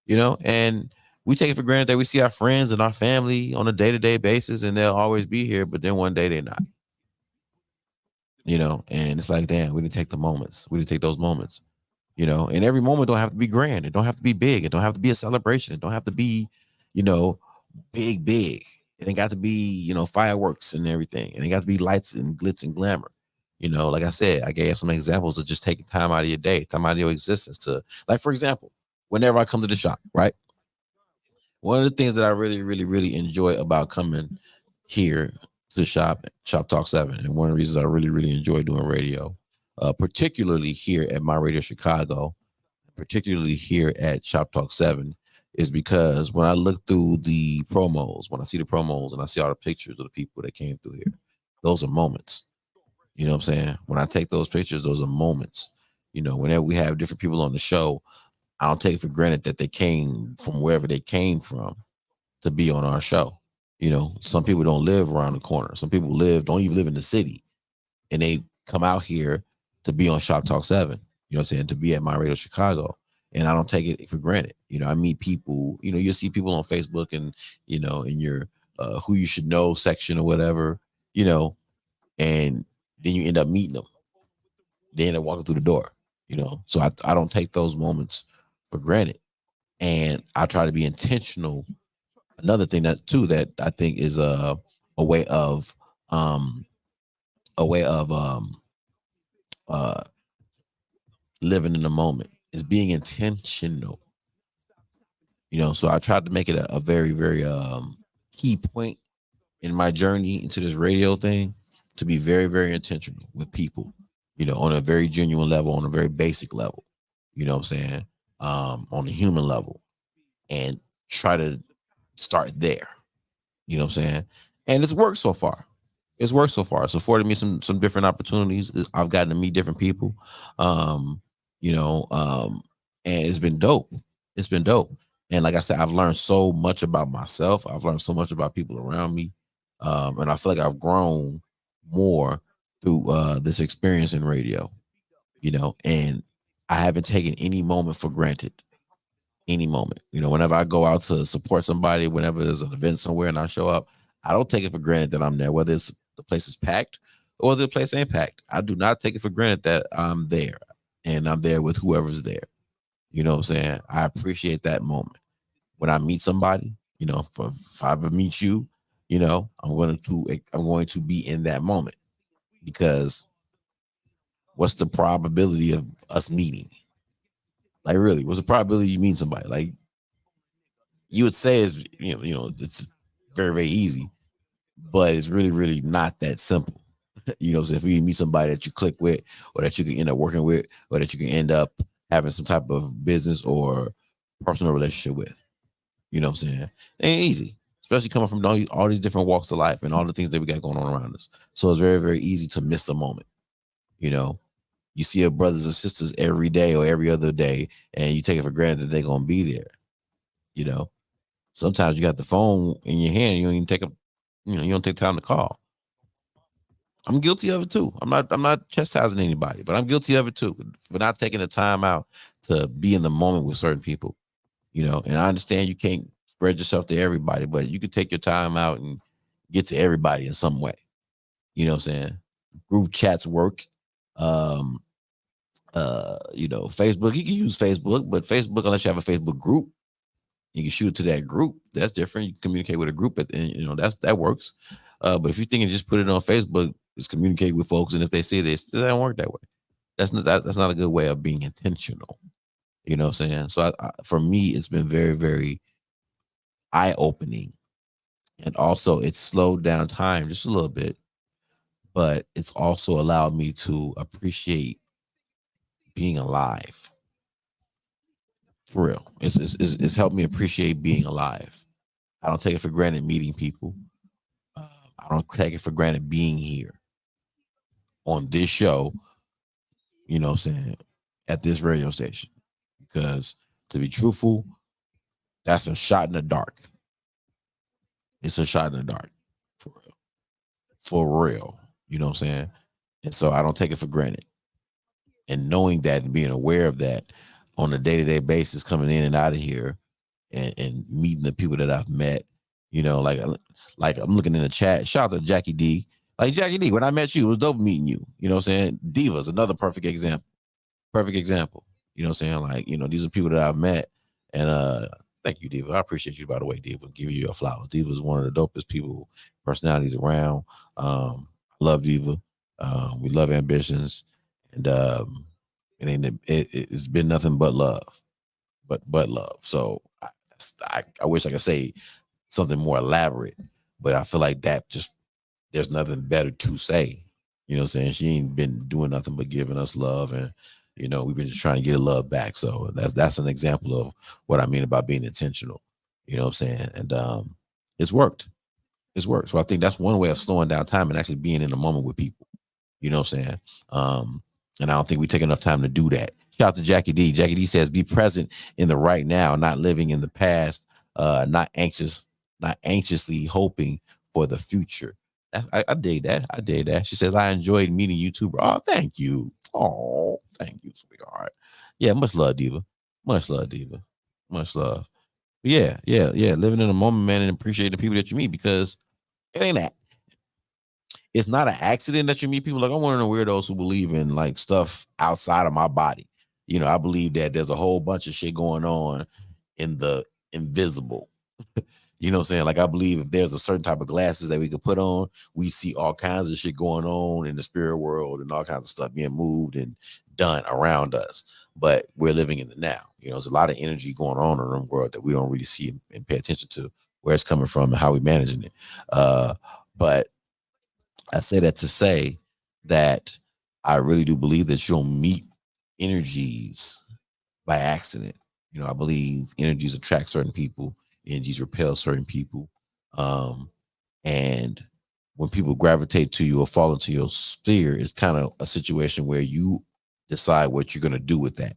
And we take it for granted that we see our friends and our family on a day-to-day basis, and they'll always be here. But then one day they're not. And it's like, damn, we didn't take the moments. We didn't take those moments, and every moment don't have to be grand. It don't have to be big. It don't have to be a celebration. It don't have to be, big. It ain't got to be, fireworks and everything. And it got to be lights and glitz and glamour. Like I said, I gave some examples of just taking time out of your day, time out of your existence to, like, for example, whenever I come to the shop, right? One of the things that I really, really, really enjoy about coming here to the Shop Talk 7, and one of the reasons I really, really enjoy doing radio, particularly here at My Radio Chicago, particularly here at Shop Talk 7, is because when I look through the promos, when I see the promos and I see all the pictures of the people that came through here, those are moments. You know what I'm saying? When I take those pictures, those are moments. Whenever we have different people on the show, I don't take it for granted that they came from wherever they came from to be on our show. Some people don't live around the corner. Some people don't even live in the city, and they come out here to be on Shop Talk 7. You know what I'm saying? To be at My Radio Chicago. And I don't take it for granted. I meet people, you'll see people on Facebook and, in your who you should know section or whatever, and then you end up meeting them. They end up walking through the door, So I don't take those moments for granted. And I try to be intentional. Another thing that I think is a way of living in the moment is being intentional. So I tried to make it a very, very key point in my journey into this radio thing to be very, very intentional with people, on a very genuine level, on a very basic level, you know what I'm saying? On a human level, and try to start there, you know what I'm saying? And it's worked so far. It's afforded me some different opportunities. I've gotten to meet different people, and it's been dope. It's been dope. And like I said, I've learned so much about myself. I've learned so much about people around me. And I feel like I've grown more through this experience in radio, and I haven't taken any moment for granted. Any moment, whenever I go out to support somebody, whenever there's an event somewhere and I show up, I don't take it for granted that I'm there, whether it's the place is packed or the place ain't packed. I do not take it for granted that I'm there and I'm there with whoever's there. You know what I'm saying? I appreciate that moment. When I meet somebody, if I ever meet you, I'm going to be in that moment, because what's the probability of us meeting? Like, really, what's the probability you meet somebody? Like, you would say is, it's very, very easy, but it's really, really not that simple. So if you meet somebody that you click with, or that you can end up working with, or that you can end up having some type of business or personal relationship with, you know what I'm saying? It ain't easy, especially coming from all these different walks of life and all the things that we got going on around us. So it's very, very easy to miss the moment. You see your brothers and sisters every day or every other day, and you take it for granted that they're going to be there. Sometimes you got the phone in your hand, and you don't even take you don't take time to call. I'm guilty of it too. I'm not chastising anybody, but I'm guilty of it too, for not taking the time out to be in the moment with certain people. And I understand you can't spread yourself to everybody, but you can take your time out and get to everybody in some way. You know what I'm saying? Group chats work. Um, Facebook, you can use Facebook, but Facebook, unless you have a Facebook group, you can shoot it to that group. That's different. You can communicate with a group at the end, that works. But if you're thinking just put it on Facebook, just communicate with folks, and if they see this, it doesn't work that way. That's not a good way of being intentional. You know what I'm saying? So for me, it's been very, very eye opening, and also it's slowed down time just a little bit, but it's also allowed me to appreciate being alive. For real, it's helped me appreciate being alive. I don't take it for granted meeting people. I don't take it for granted being here on this show. You know what I'm saying? At this radio station, because to be truthful, that's a shot in the dark. It's a shot in the dark, for real. For real. You know what I'm saying? And so I don't take it for granted. And knowing that and being aware of that on a day-to-day basis, coming in and out of here and meeting the people that I've met, like I'm looking in the chat. Shout out to Jackie D. Like Jackie D, when I met you, it was dope meeting you. You know what I'm saying? Diva's another perfect example. Perfect example. You know what I'm saying? Like, these are people that I've met. And thank you, Diva. I appreciate you, by the way, Diva. Give you your flowers. Diva is one of the dopest people, personalities around. I love Diva. We love Ambitions. And it's been nothing but love. But love. So I wish I could say something more elaborate, but I feel like that there's nothing better to say. You know what I'm saying? She ain't been doing nothing but giving us love, and we've been just trying to get her love back. So that's an example of what I mean about being intentional. You know what I'm saying? And it's worked. It's worked. So I think that's one way of slowing down time and actually being in the moment with people. You know what I'm saying? And I don't think we take enough time to do that. Shout out to Jackie D. Jackie D says, be present in the right now, not living in the past, not anxiously hoping for the future. I dig that. I dig that. She says, I enjoyed meeting you too, bro. Oh, thank you. Oh, thank you, sweetheart. Yeah, much love, Diva. Much love, Diva. Much love. Yeah. Living in the moment, man, and appreciate the people that you meet, because it ain't that. It's not an accident that you meet people. Like, I'm one of the weirdos who believe in like stuff outside of my body. I believe that there's a whole bunch of shit going on in the invisible. You know what I'm saying? Like, I believe if there's a certain type of glasses that we could put on, we see all kinds of shit going on in the spirit world and all kinds of stuff being moved and done around us. But we're living in the now. There's a lot of energy going on in the world that we don't really see and pay attention to where it's coming from and how we're managing it. But I say that to say that I really do believe that you don't meet energies by accident. I believe energies attract certain people, energies repel certain people. And when people gravitate to you or fall into your sphere, it's kind of a situation where you decide what you're going to do with that.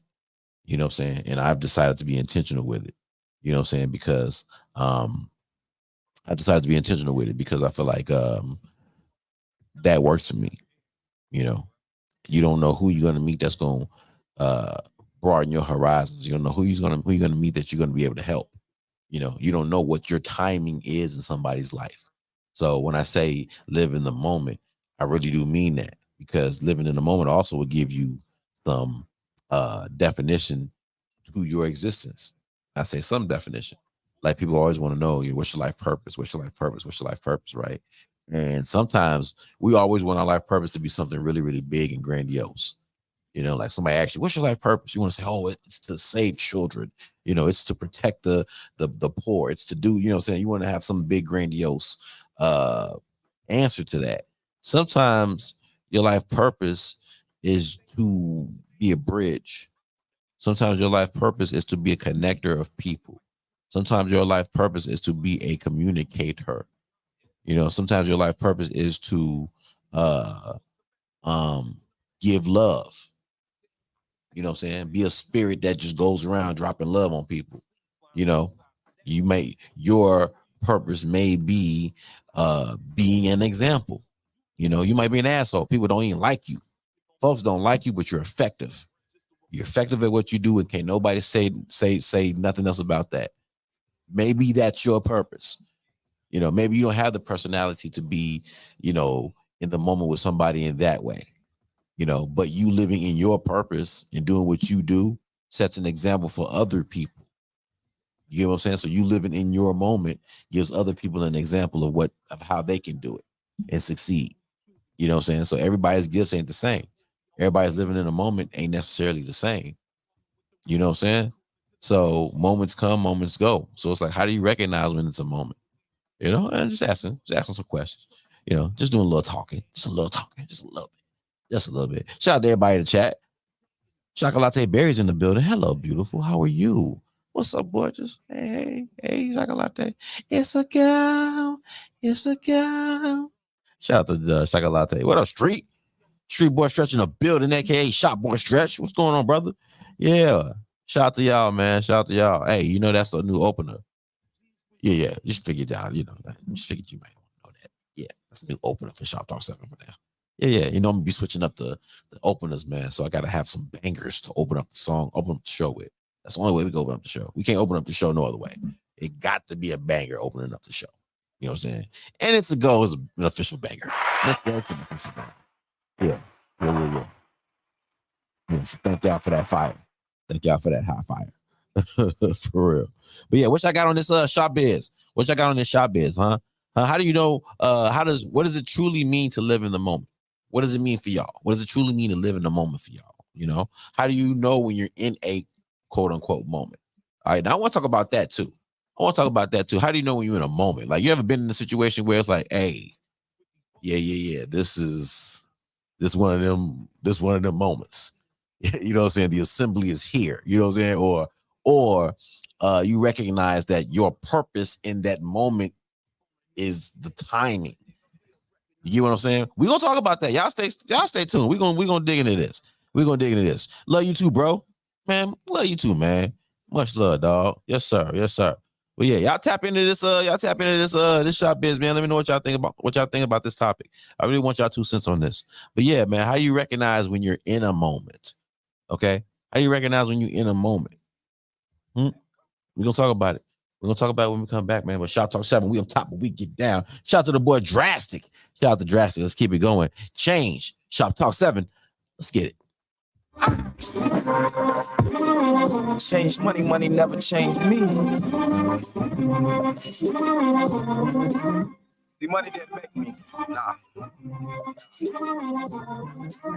You know what I'm saying? And I've decided to be intentional with it. You know what I'm saying? Because I decided to be intentional with it because I feel like that works for me. You don't know who you're going to meet that's going to broaden your horizons. You don't know who you're going to meet that you're going to be able to help. You don't know what your timing is in somebody's life. So when I say live in the moment, I really do mean that, because living in the moment also will give you some definition to your existence. I say some definition. Like, people always want to know, what's your life purpose? What's your life purpose? What's your life purpose, right? And sometimes we always want our life purpose to be something really, really big and grandiose. Like somebody asks you, what's your life purpose? You want to say, oh, it's to save children. It's to protect the poor. It's to do, saying, you want to have some big grandiose answer to that. Sometimes your life purpose is to be a bridge. Sometimes your life purpose is to be a connector of people. Sometimes your life purpose is to be a communicator. Sometimes your life purpose is to give love. You know what I'm saying? Be a spirit that just goes around dropping love on people. Your purpose may be being an example. You might be an asshole. People don't even like you. Folks don't like you, but you're effective. You're effective at what you do, and can't nobody say nothing else about that. Maybe that's your purpose. Maybe you don't have the personality to be, in the moment with somebody in that way. But you living in your purpose and doing what you do sets an example for other people. You get what I'm saying? So you living in your moment gives other people an example of how they can do it and succeed. You know what I'm saying? So everybody's gifts ain't the same. Everybody's living in a moment ain't necessarily the same. You know what I'm saying? So moments come, moments go. So it's like, how do you recognize when it's a moment? And just asking some questions. Just doing a little talking, just a little bit. Shout out to everybody in the chat. Chocolate Berry's in the building. Hello, beautiful. How are you? What's up, gorgeous? Hey, Chocolate. It's a girl. Shout out to Chocolate. What up, Street? Street Boy Stretch in the building, aka Shop Boy Stretch. What's going on, brother? Yeah. Shout out to y'all, man. Shout out to y'all. Hey, that's the new opener. Yeah. Just figured out, just figured you might know that. Yeah, that's the new opener for Shoptalk 7 for now. Yeah. I'm gonna be switching up the openers, man. So I gotta have some bangers to open up the show with. That's the only way we can open up the show. We can't open up the show no other way. It got to be a banger opening up the show. You know what I'm saying? And it's an official banger. That's an official banger. Yeah. So thank y'all for that fire. Thank y'all for that hot fire. For real. But yeah, what I got on this shop biz? What I got on this shop biz, huh? How do you know? What does it truly mean to live in the moment? What does it mean for y'all? What does it truly mean to live in the moment for y'all? How do you know when you're in a quote unquote moment? All right, now I want to talk about that too. How do you know when you're in a moment? Like, you ever been in a situation where it's like, hey, yeah, this is one of them moments. You know what I'm saying? The assembly is here. You know what I'm saying? Or you recognize that your purpose in that moment is the timing. You get what I'm saying? We're gonna talk about that. Y'all stay tuned. We're gonna dig into this. Love you too, bro. Man, love you too, man. Much love, dog. Yes, sir. But yeah, y'all tap into this this shop biz, man. Let me know what y'all think about this topic. I really want y'all 2 cents on this. But yeah, man, how you recognize when you're in a moment? Okay? How do you recognize when you're in a moment? We're gonna talk about it. We're gonna talk about it when we come back, man. But Shoptalk 7, we on top, but we get down. Shout out to the boy Drastic. Shout out to Drastic. Let's keep it going. Change. Shoptalk 7. Let's get it. Change money never changed me. The money didn't make me. Nah.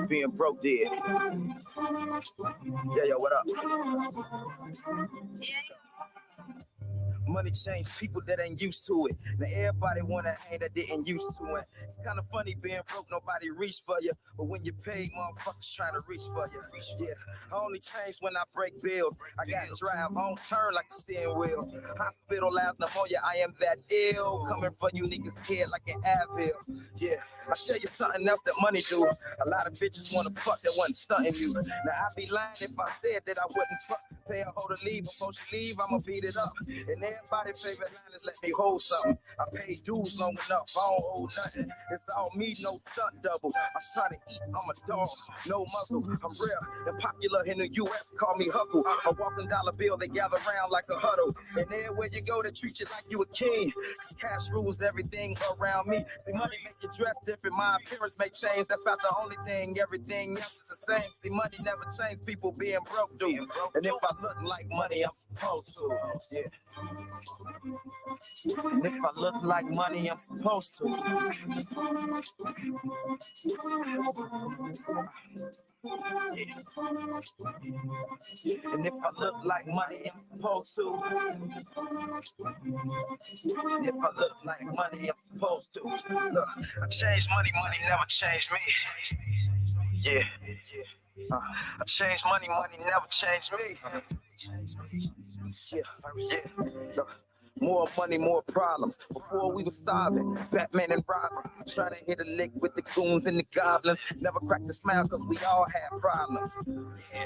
Being broke did. Yeah, yo, what up? Money changed people that ain't used to it. Now everybody wanna hang that didn't used to it. It's kind of funny being broke, nobody reach for you. But when you pay, motherfuckers trying to reach for you. Yeah, I only change when I break bills. I got to drive, I don't turn like a steering wheel. Hospitalized pneumonia, I am that ill. Coming for you niggas head like an Advil. Yeah, I tell you something else that money do. A lot of bitches wanna fuck that wasn't stunting you. Now I'd be lying if I said that I wouldn't fuck. Pay a hoe to leave, before she leave, I'ma beat it up. And everybody's favorite line is let me hold something. I paid dues long enough, I don't hold nothing. It's all me, no stunt double. I'm trying to eat, I'm a dog, no muzzle. I'm real and popular in the US, call me Huckle. A walking dollar bill, they gather around like a huddle. And everywhere you go, they treat you like you a king. Cause cash rules everything around me. See, money make you dress different, my appearance may change. That's about the only thing, everything else is the same. See, money never changed, people being broke do. And if I look like money, I'm supposed to. Yeah. And if I look like money, I'm supposed to. Yeah. And if I look like money, I'm supposed to. And if I look like money, I'm supposed to. Look, I changed money, money never changed me. Yeah. I changed money, money never changed me. Yeah. Look. More money, more problems. Before we were starving, Batman and Robin, trying to hit a lick with the goons and the goblins. Never cracked a smile cause we all had problems.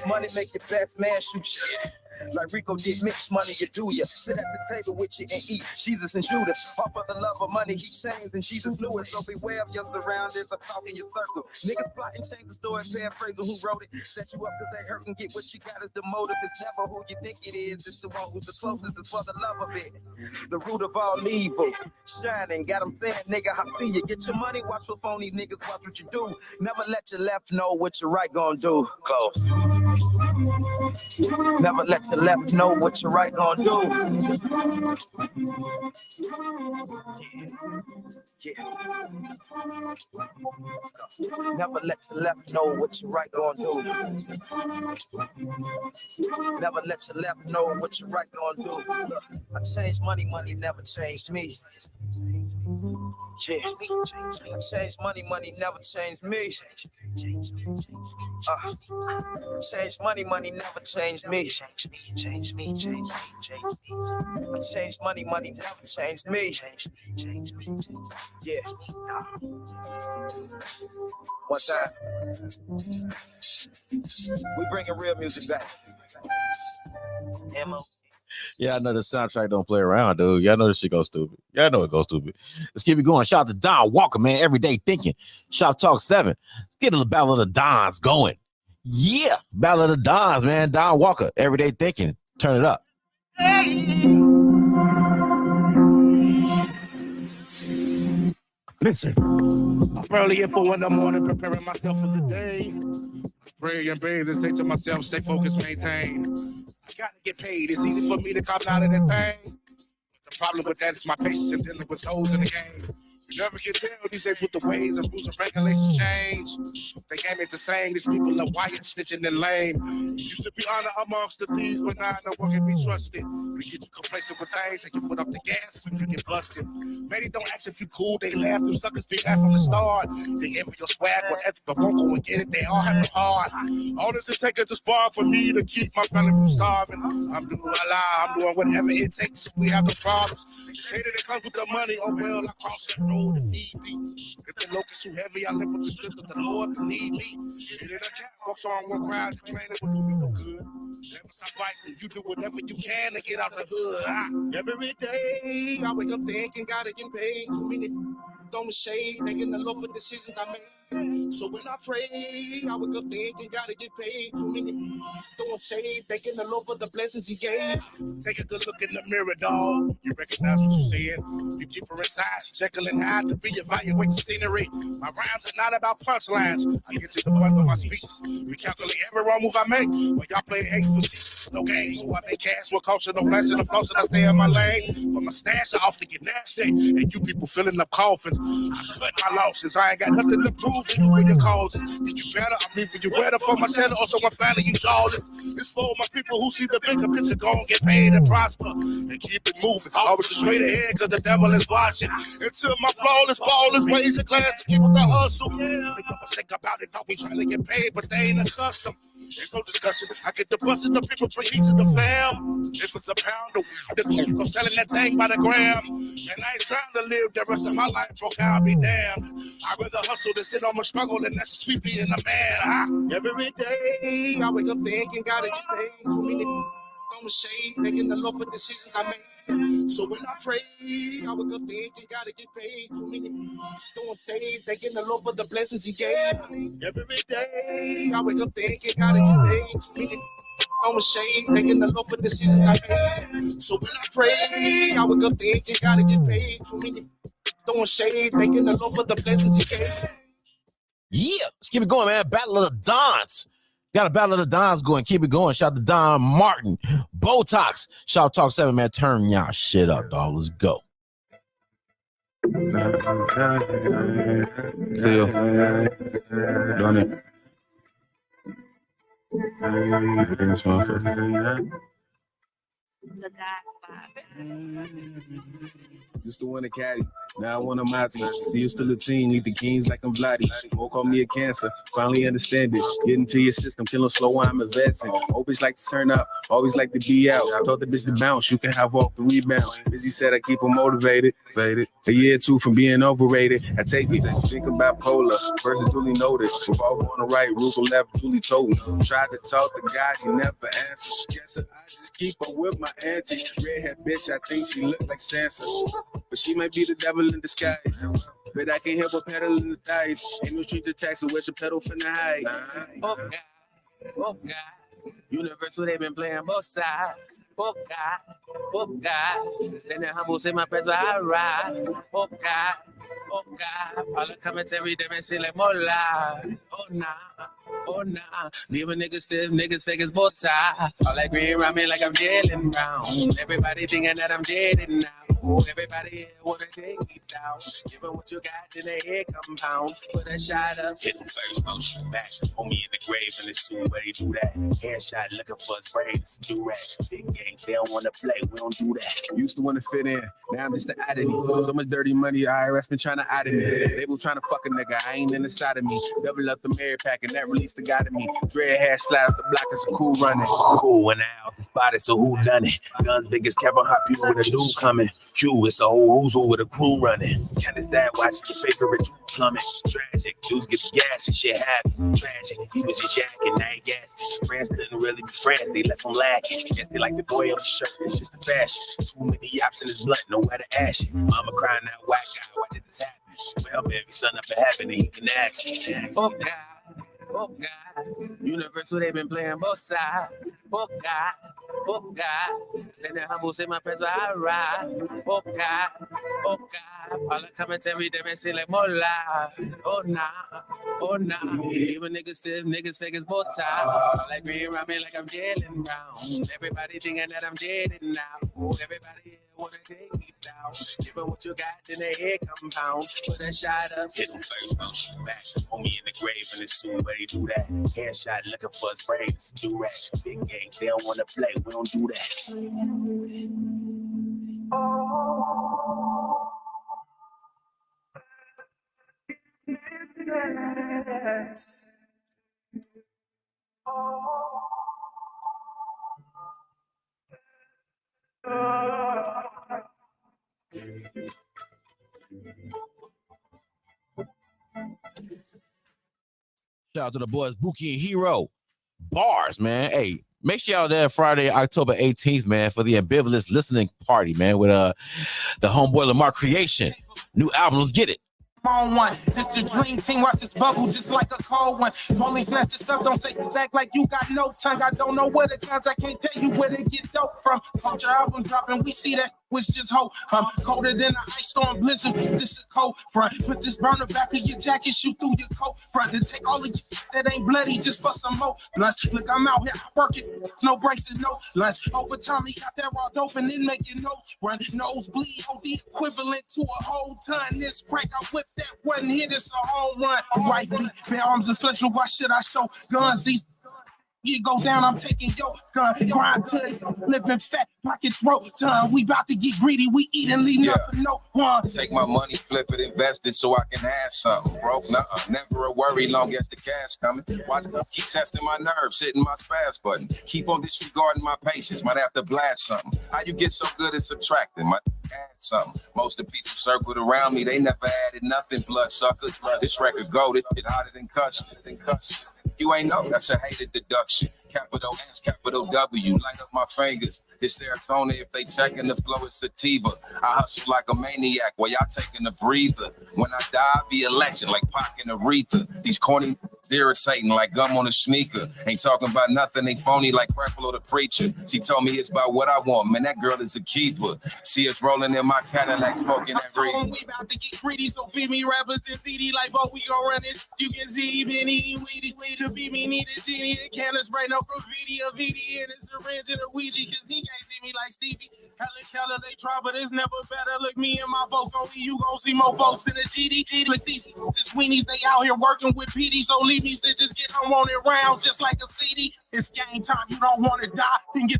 Money make your best man shoot shit. Like Rico did mix money, you do ya. Sit at the table with you and eat Jesus and Judas. All for the love of money, he changed and Jesus knew it. So beware of your surroundings, a talk in your circle. Niggas plotting, change the story, paraphrasing who wrote it. Set you up cause they hurt and get what you got is the motive. It's never who you think it is, it's the one who's the closest, it's for the love of it. The root of all evil, shining, got them saying, nigga, I see you. Get your money, watch what phony niggas, watch what you do. Never let your left know what your right gonna do. Close. Never let your left know what your right gonna do. Yeah. Never let your left know what your right gonna do. Never let your left know what your right gonna do. Look, I changed money, money never changed me. Yeah, I changed money, money never changed me. Changed money, money never changed me. Change me. I changed money, money never changed me. Yeah. One time. We bringing real music back. MO. Yeah, I know the soundtrack don't play around, dude. Y'all know this shit goes stupid. Y'all know it goes stupid. Let's keep it going. Shout out to Don Walker, man. Everyday thinking. Shop Talk 7. Let's get a Battle of the Dons going. Yeah, Battle of the Dons, man. Don Walker, Everyday Thinking. Turn it up. Listen, I'm early up for 1 in the morning, preparing myself for the day. Pray and bathe and say to myself, stay focused, maintain. I gotta get paid. It's easy for me to come out of that thing. The problem with that is my patience in dealing with those in the game. You never can tell these days with the ways and rules and regulations change. They came at the same. These people are wired, snitching, and lame. Used to be honor amongst the thieves, but now no one can be trusted. We get you complacent with things, take your foot off the gas when you get busted. Many don't ask if you cool, they laugh. Them suckers be laughing from the start. They envy your swag, whatever, but won't go and get it. They all have it hard. All this it takes is a spark for me to keep my family from starving. I'm doing I'm doing whatever it takes. We have no problems. You say that it comes with the money, oh well, I cross that road. If need be. If the load is too heavy, I live with the strength of the Lord to lead me. And in a cat walks on one crowd, complaining will do me no good. Never stop fighting, you do whatever you can to get out the hood. Every day, I wake up thinking, gotta get paid. Too many throwing shade, making the Lord for decisions I made. So when I pray, I wake up thinking, gotta get paid. Too many throwing shade, thanking the Lord for the blessings he gave. Take a good look in the mirror, dog. You recognize what you're saying. You keep her inside, she's checking out to reevaluate the scenery. My rhymes are not about punchlines. I get to the point with my speeches. Recalculate every wrong move I make. But y'all play the hate for seasons, no games. So I make cash with culture, no flash in the flows, and I stay in my lane. For my stash, I often get nasty. And you people filling up coffins. I cut my losses. I ain't got nothing to prove to you with your causes. Did you better? I mean, for you better for my channel, also my family, you jawless. It's for my people who see the bigger picture, go and get paid and prosper. And keep it moving. Always straight ahead, cause the devil is watching. Until my flawless ways a glass to keep with the hustle. Make no mistake about it, thought we trying to get paid, but they ain't accustomed. There's no discussion. I get the busting, the people bring heat to the fam. If it's a pound of I'm selling that thing by the gram. And I ain't trying to live the rest of my life broke, I'll be damned. I'd rather hustle than sit on my struggle, and that's just me being a man. Every day, I wake up thinking, gotta get paid. Too many on the shade, making the Lord for decisions I made. So when I pray, I wake up thinking, gotta get paid. Too many throwing shade, thanking the Lord for the blessings he gave. Every day, I wake up thinking, gotta get paid. Too many on the shade, thanking the Lord for the decisions I made. So when I pray, I wake up thinking, gotta get paid. Too many throwing shade, thanking the Lord for the blessings he gave. Yeah, let's keep it going, man. Battle of the Dons. Got a Battle of the Dons going. Keep it going. Shout out to Don Martin. Botox. Shop Talk 7, man. Turn y'all shit up, dog. Let's go. Cleo. Done it. Everything's fine. The Godfather. Used to win a caddy. Now I want a Mozzie. Used to the team, need the kings like I'm Vladdy. Won't call me a cancer. Finally understand it. Get into your system, killing slow while I'm advancing. Always like to turn up, always like to be out. I told the bitch to bounce, you can have off the rebound. Busy said I keep her motivated. A year or two from being overrated. I take it, think about polar. First is duly noted. Revolve on the right, roof on left, duly told. Tried to talk to God, he never answered. Guess I just keep up with my auntie. Redhead bitch, I think she look like Sansa. But she might be the devil in disguise. But I can't help but pedal in the thighs. Ain't no street to tax, so where's your pedal finna hide? Oh God, oh God. Universal, they been playing both sides. Oh God, oh God. Standing humble, say my prayers while I ride. Oh God, oh God. All the commentary, they been saying like more loud. Oh nah, oh nah. Leave a nigga stiff, niggas fake as both sides. All that green around me like I'm Jalen Brown. Everybody thinking that I'm dead now. Everybody here wanna take me down. Give them what you got, then they head compound. Put a shot up. Hit them first, no shoot back. Hold me in the grave in the suit where they do that. Headshot looking for his brains. Do rag. Big gang, they don't wanna play. We don't do that. Used to want to fit in. Now I'm just an oddity. So much dirty money, IRS been trying to audit me. They been trying to fuck a nigga. I ain't in the side of me. Double up the Mary pack and that released the guy to me. Dread hair slide up the block is a cool running. Cool when I out the spot, so who done it? Guns big as Kevin Hart, you with a dude coming. Q, it's a whole who's with a crew running. Can't dad watching your favorite dude plummet. Tragic, dudes get the gas and shit happen. Tragic, he was just yakking, now he gas. Friends couldn't really be friends, they left him lacking. Guess they like the boy on the shirt, it's just a fashion. Too many yaps in his blunt, nowhere to ash it. Mama crying out, white guy, why did this happen? Well, baby, son up in heaven and he can ask. Oh God, oh God. Universal, they been playing both sides. Oh God, oh God. Standing humble, say my prayers while I ride. Oh God, oh God. All the commentary, they been saying like more loud. Oh nah, oh nah. Even niggas stiff, niggas fake as both sides. All that green around me like I'm Jalen Brown. Everybody thinking that I'm dead now. Everybody here wanna take me down. Give them what you got, then they head compound. Put a shot up. Hit them first, no shoot back. Hold me in the grave in the suit where they do that. Headshot looking for his brains. Do rag. Big gang, they don't wanna play. We don't do that. Shout out to the boys, Buki and Hero. Bars, man. Hey, make sure y'all there Friday, October 18th, man, for the Ambivalence listening party, man, with the homeboy Lamar Creation. New album, let's get it. On one, this the dream team. Watch this bubble just like a cold one. Police snatch this stuff, don't take it back like you got no tongue. I don't know where the guns, I can't tell you where they get dope from. Culture album dropping, we see that was just hope. Colder than an ice storm blizzard. This a cold front. Put this burner back of your jacket, shoot through your coat front. And take all of you that ain't bloody just for some more blunts. Look, I'm out here working, no breaks and no lunch. Over time, he got that raw dope and then make your nose run. Nosebleed, the equivalent to a whole ton. This crack, I whip that one hit, it's a home run. Right beat, bare arms and flexible. Why should I show guns? These you go down, I'm taking your gun. Grind to it, living fat, pockets rotund. We about to get greedy, we eat and leave nothing, no one. Take my money, flip it, invest it so I can have something. Broke, nuh-uh, never a worry, long as the cash coming. Watch, keep testing my nerves, hitting my spaz button. Keep on disregarding my patience, might have to blast something. How you get so good at subtracting? Might add something. Most of the people circled around me, they never added nothing. Blood suckers, this record goated, it harder than custom. You ain't know, that's a hated deduction. Capital S, capital W, light up my fingers. It's Arizona if they checking the flow, it's sativa. I hustle like a maniac while y'all taking a breather. When I die, I'll be a legend like Pac and Aretha. These corny irritating like gum on a sneaker. Ain't talking about nothing, they phony like Crackle the preacher. She told me it's about what I want, man, that girl is a keeper. See us rolling in my Cadillac, smoking that reed. We about to get greedy, so feed me rappers and CD like, but we gon' run it. You can see been eating Wheaties, way to beat me, need a genie, a cannon spray, no graffiti, a VD, and a syringe and a Ouija, cause he can't see me like Stevie. Hella, they try, but it's never better. Look, me and my folks gon' eat, you gon' see more folks in the GD. Look, these weenies, they out here working with PD, so leave me just get unwanted rounds just like a CD. It's game time, you don't wanna die, then get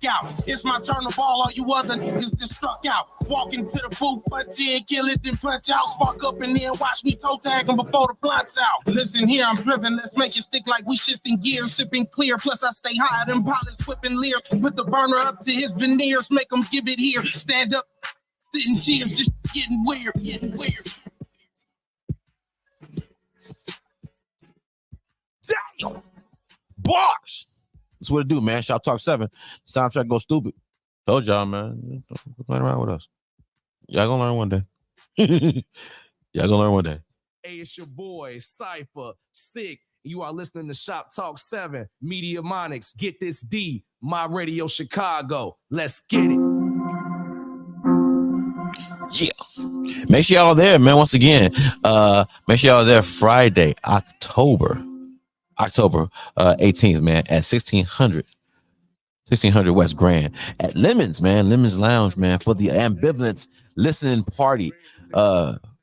out. It's my turn to ball, all you other niggas just struck out. Walk into the booth, punch in, kill it, then punch out. Spark up and then watch me toe tag them before the blunts out. Listen here, I'm driven. Let's make it stick like we shifting gears, sipping clear. Plus I stay higher than pilots whipping leer. Put the burner up to his veneers, make him give it here. Stand up, sitting cheers, just getting weird, getting weird. Damn. Bars. That's what it do, man. Shop Talk 7. Soundtrack go stupid. Told y'all, man. Don't play around with us. Y'all gonna learn one day. Y'all gonna learn one day. Hey, it's your boy, Cypher, Sick. You are listening to Shop Talk 7, Media MONIX. Get this D, My Radio Chicago. Let's get it. Yeah. Make sure y'all there, man. Once again, make sure y'all there Friday, October 18th, man, at 1600 West Grand at Lemons Lounge, man, for the Ambivalence listening party,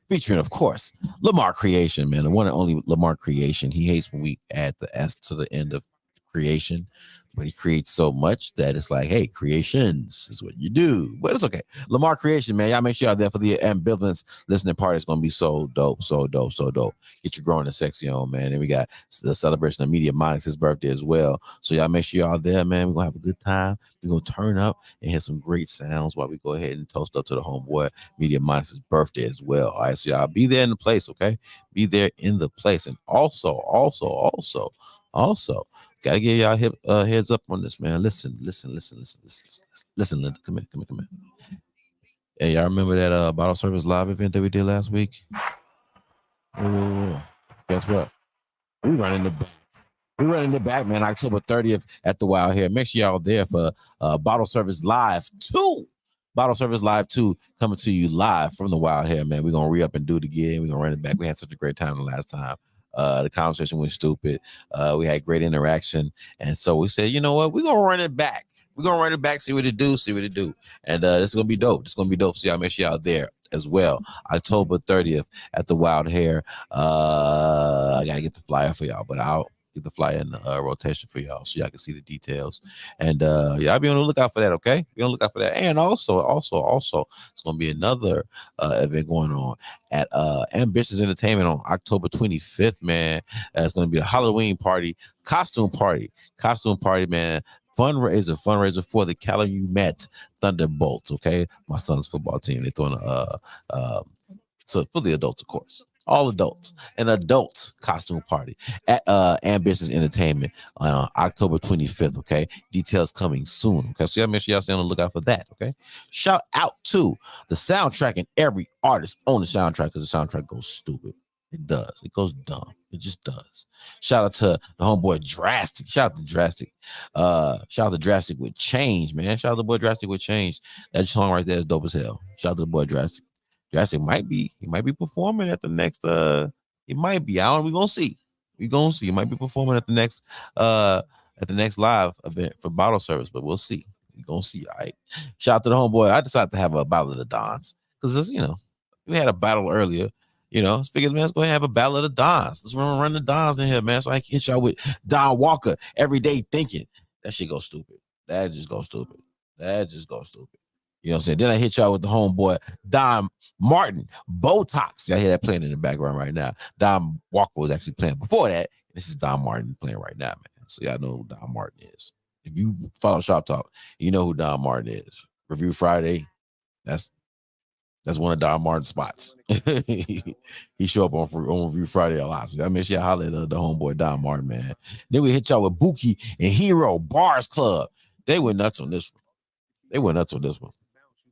featuring, of course, Lamar Creation, man, the one and only Lamar Creation. He hates when we add the S to the end of creation, but he creates so much that it's like, hey, creations is what you do. But it's okay. Lamar Creation, man. Y'all make sure y'all there for the Ambivalence listening party. It's gonna be so dope, so dope, so dope. Get your growing and sexy on, man. And we got the celebration of Media MONIX's birthday as well. So y'all make sure y'all there, man. We're gonna have a good time. We're gonna turn up and hear some great sounds while we go ahead and toast up to the homeboy Media MONIX's birthday as well. All right, so y'all be there in the place, okay? Be there in the place. And also, gotta give y'all heads up on this, man. Listen, Linda. Come here. Hey, y'all remember that bottle service live event that we did last week? Guess what? We running the back, man. October 30th at the Wild Hair. Make sure y'all there for Bottle Service Live 2. Bottle Service Live 2 coming to you live from the Wild Hair, man. We're gonna re-up and do it again. We're gonna run it back. We had such a great time the last time. The conversation was stupid. We had great interaction. And so we said, you know what? We're gonna run it back. See what it do. And this is gonna be dope. So y'all make sure y'all there as well. October 30th at the Wild Hair. I gotta get the flyer for y'all, but I'll get the flyer in the rotation for y'all so y'all can see the details. And y'all be on the lookout for that, okay? Be on the lookout for that. And also, it's gonna be another event going on at Ambitious Entertainment on October 25th, man. It's gonna be a Halloween party, costume party, man. Fundraiser for the Calumet Thunderbolts. Okay, my son's football team. They're throwing so for the adults, of course, all adults, an adult costume party at Ambitious Entertainment on October 25th. Okay, details coming soon. Okay, so y'all make sure y'all stay on the lookout for that. Okay, shout out to the soundtrack and every artist on the soundtrack because the soundtrack goes stupid. It does. It goes dumb. It just does. Shout out to the homeboy Drastic. Shout out to Drastic. Shout out to Drastic with Change, man. Shout out to the boy Drastic with Change. That song right there is dope as hell. Shout out to the boy Drastic. Drastic might be performing at the next he might be. We're gonna see. He might be performing at the next live event for Bottle Service, but we'll see. We're gonna see. All right. Shout out to the homeboy. I decided to have a battle of the Dons. Because we had a battle earlier. Figures, man, let's go ahead and have a battle of the Dons. Let's run the Dons in here, man. So I can hit y'all with Don Walker, Everyday Thinking. That shit goes stupid. That just goes stupid. You know what I'm saying? Then I hit y'all with the homeboy, Don Martin, Botox. Y'all hear that playing in the background right now. Don Walker was actually playing before that. This is Don Martin playing right now, man. So y'all know who Don Martin is. If you follow Shop Talk, you know who Don Martin is. Review Friday, that's one of Don Martin's spots. He show up on Review Friday a lot. So y'all make sure y'all holler at the homeboy Don Martin, man. Then we hit y'all with Buki and Hero Bars Club. They went nuts on this one.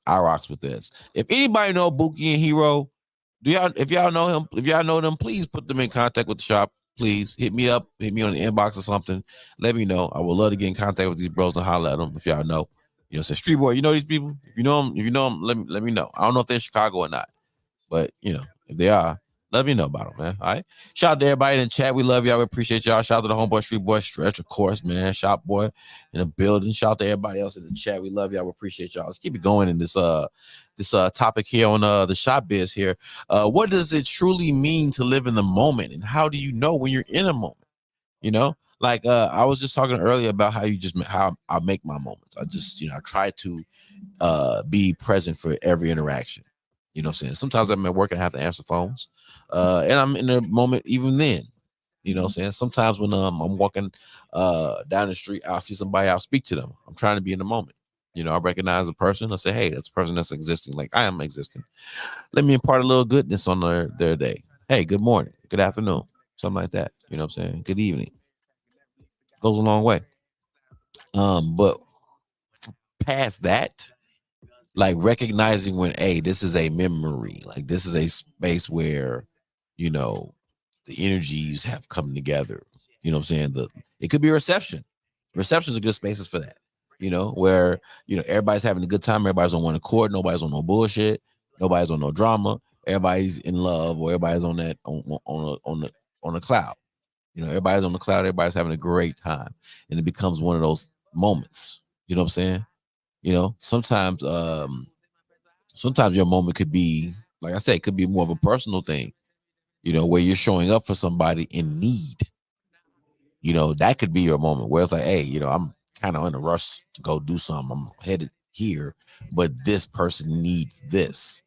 I rocks with this. If anybody know Buki and Hero, if y'all know them, please put them in contact with the shop. Please hit me up, hit me on the inbox or something. Let me know. I would love to get in contact with these bros and holler at them if y'all know. Say Street Boy, you know these people? If you know them, let me know. I don't know if they're in Chicago or not, but if they are, let me know about them, man. All right. Shout out to everybody in the chat. We love y'all. We appreciate y'all. Shout out to the homeboy Street Boy Stretch, of course, man. Shop Boy in the building. Shout out to everybody else in the chat. We love y'all. We appreciate y'all. Let's keep it going in this topic here on the shop biz here. What does it truly mean to live in the moment, and how do you know when you're in a moment? Like I was just talking earlier about how I make my moments. I just, I try to be present for every interaction. You know what I'm saying? Sometimes I'm at work and I have to answer phones. And I'm in the moment even then. You know what I'm saying? Sometimes when I'm walking down the street, I'll see somebody, I'll speak to them. I'm trying to be in the moment. I recognize a person. I say, hey, that's a person that's existing like I am existing. Let me impart a little goodness on their day. Hey, good morning, good afternoon, something like that. You know what I'm saying? Good evening. Goes a long way. But past that, like recognizing when, hey, this is a memory, like this is a space where, the energies have come together. You know what I'm saying? It could be a reception. Receptions are good spaces for that. Where everybody's having a good time, everybody's on one accord, nobody's on no bullshit, nobody's on no drama, everybody's in love, or everybody's on that on the cloud. Everybody's on the cloud, everybody's having a great time, and it becomes one of those moments. You know what I'm saying? Sometimes your moment could be, like I said, it could be more of a personal thing, where you're showing up for somebody in need. That could be your moment where it's like, hey, I'm kind of in a rush to go do something. I'm headed here, but this person needs this.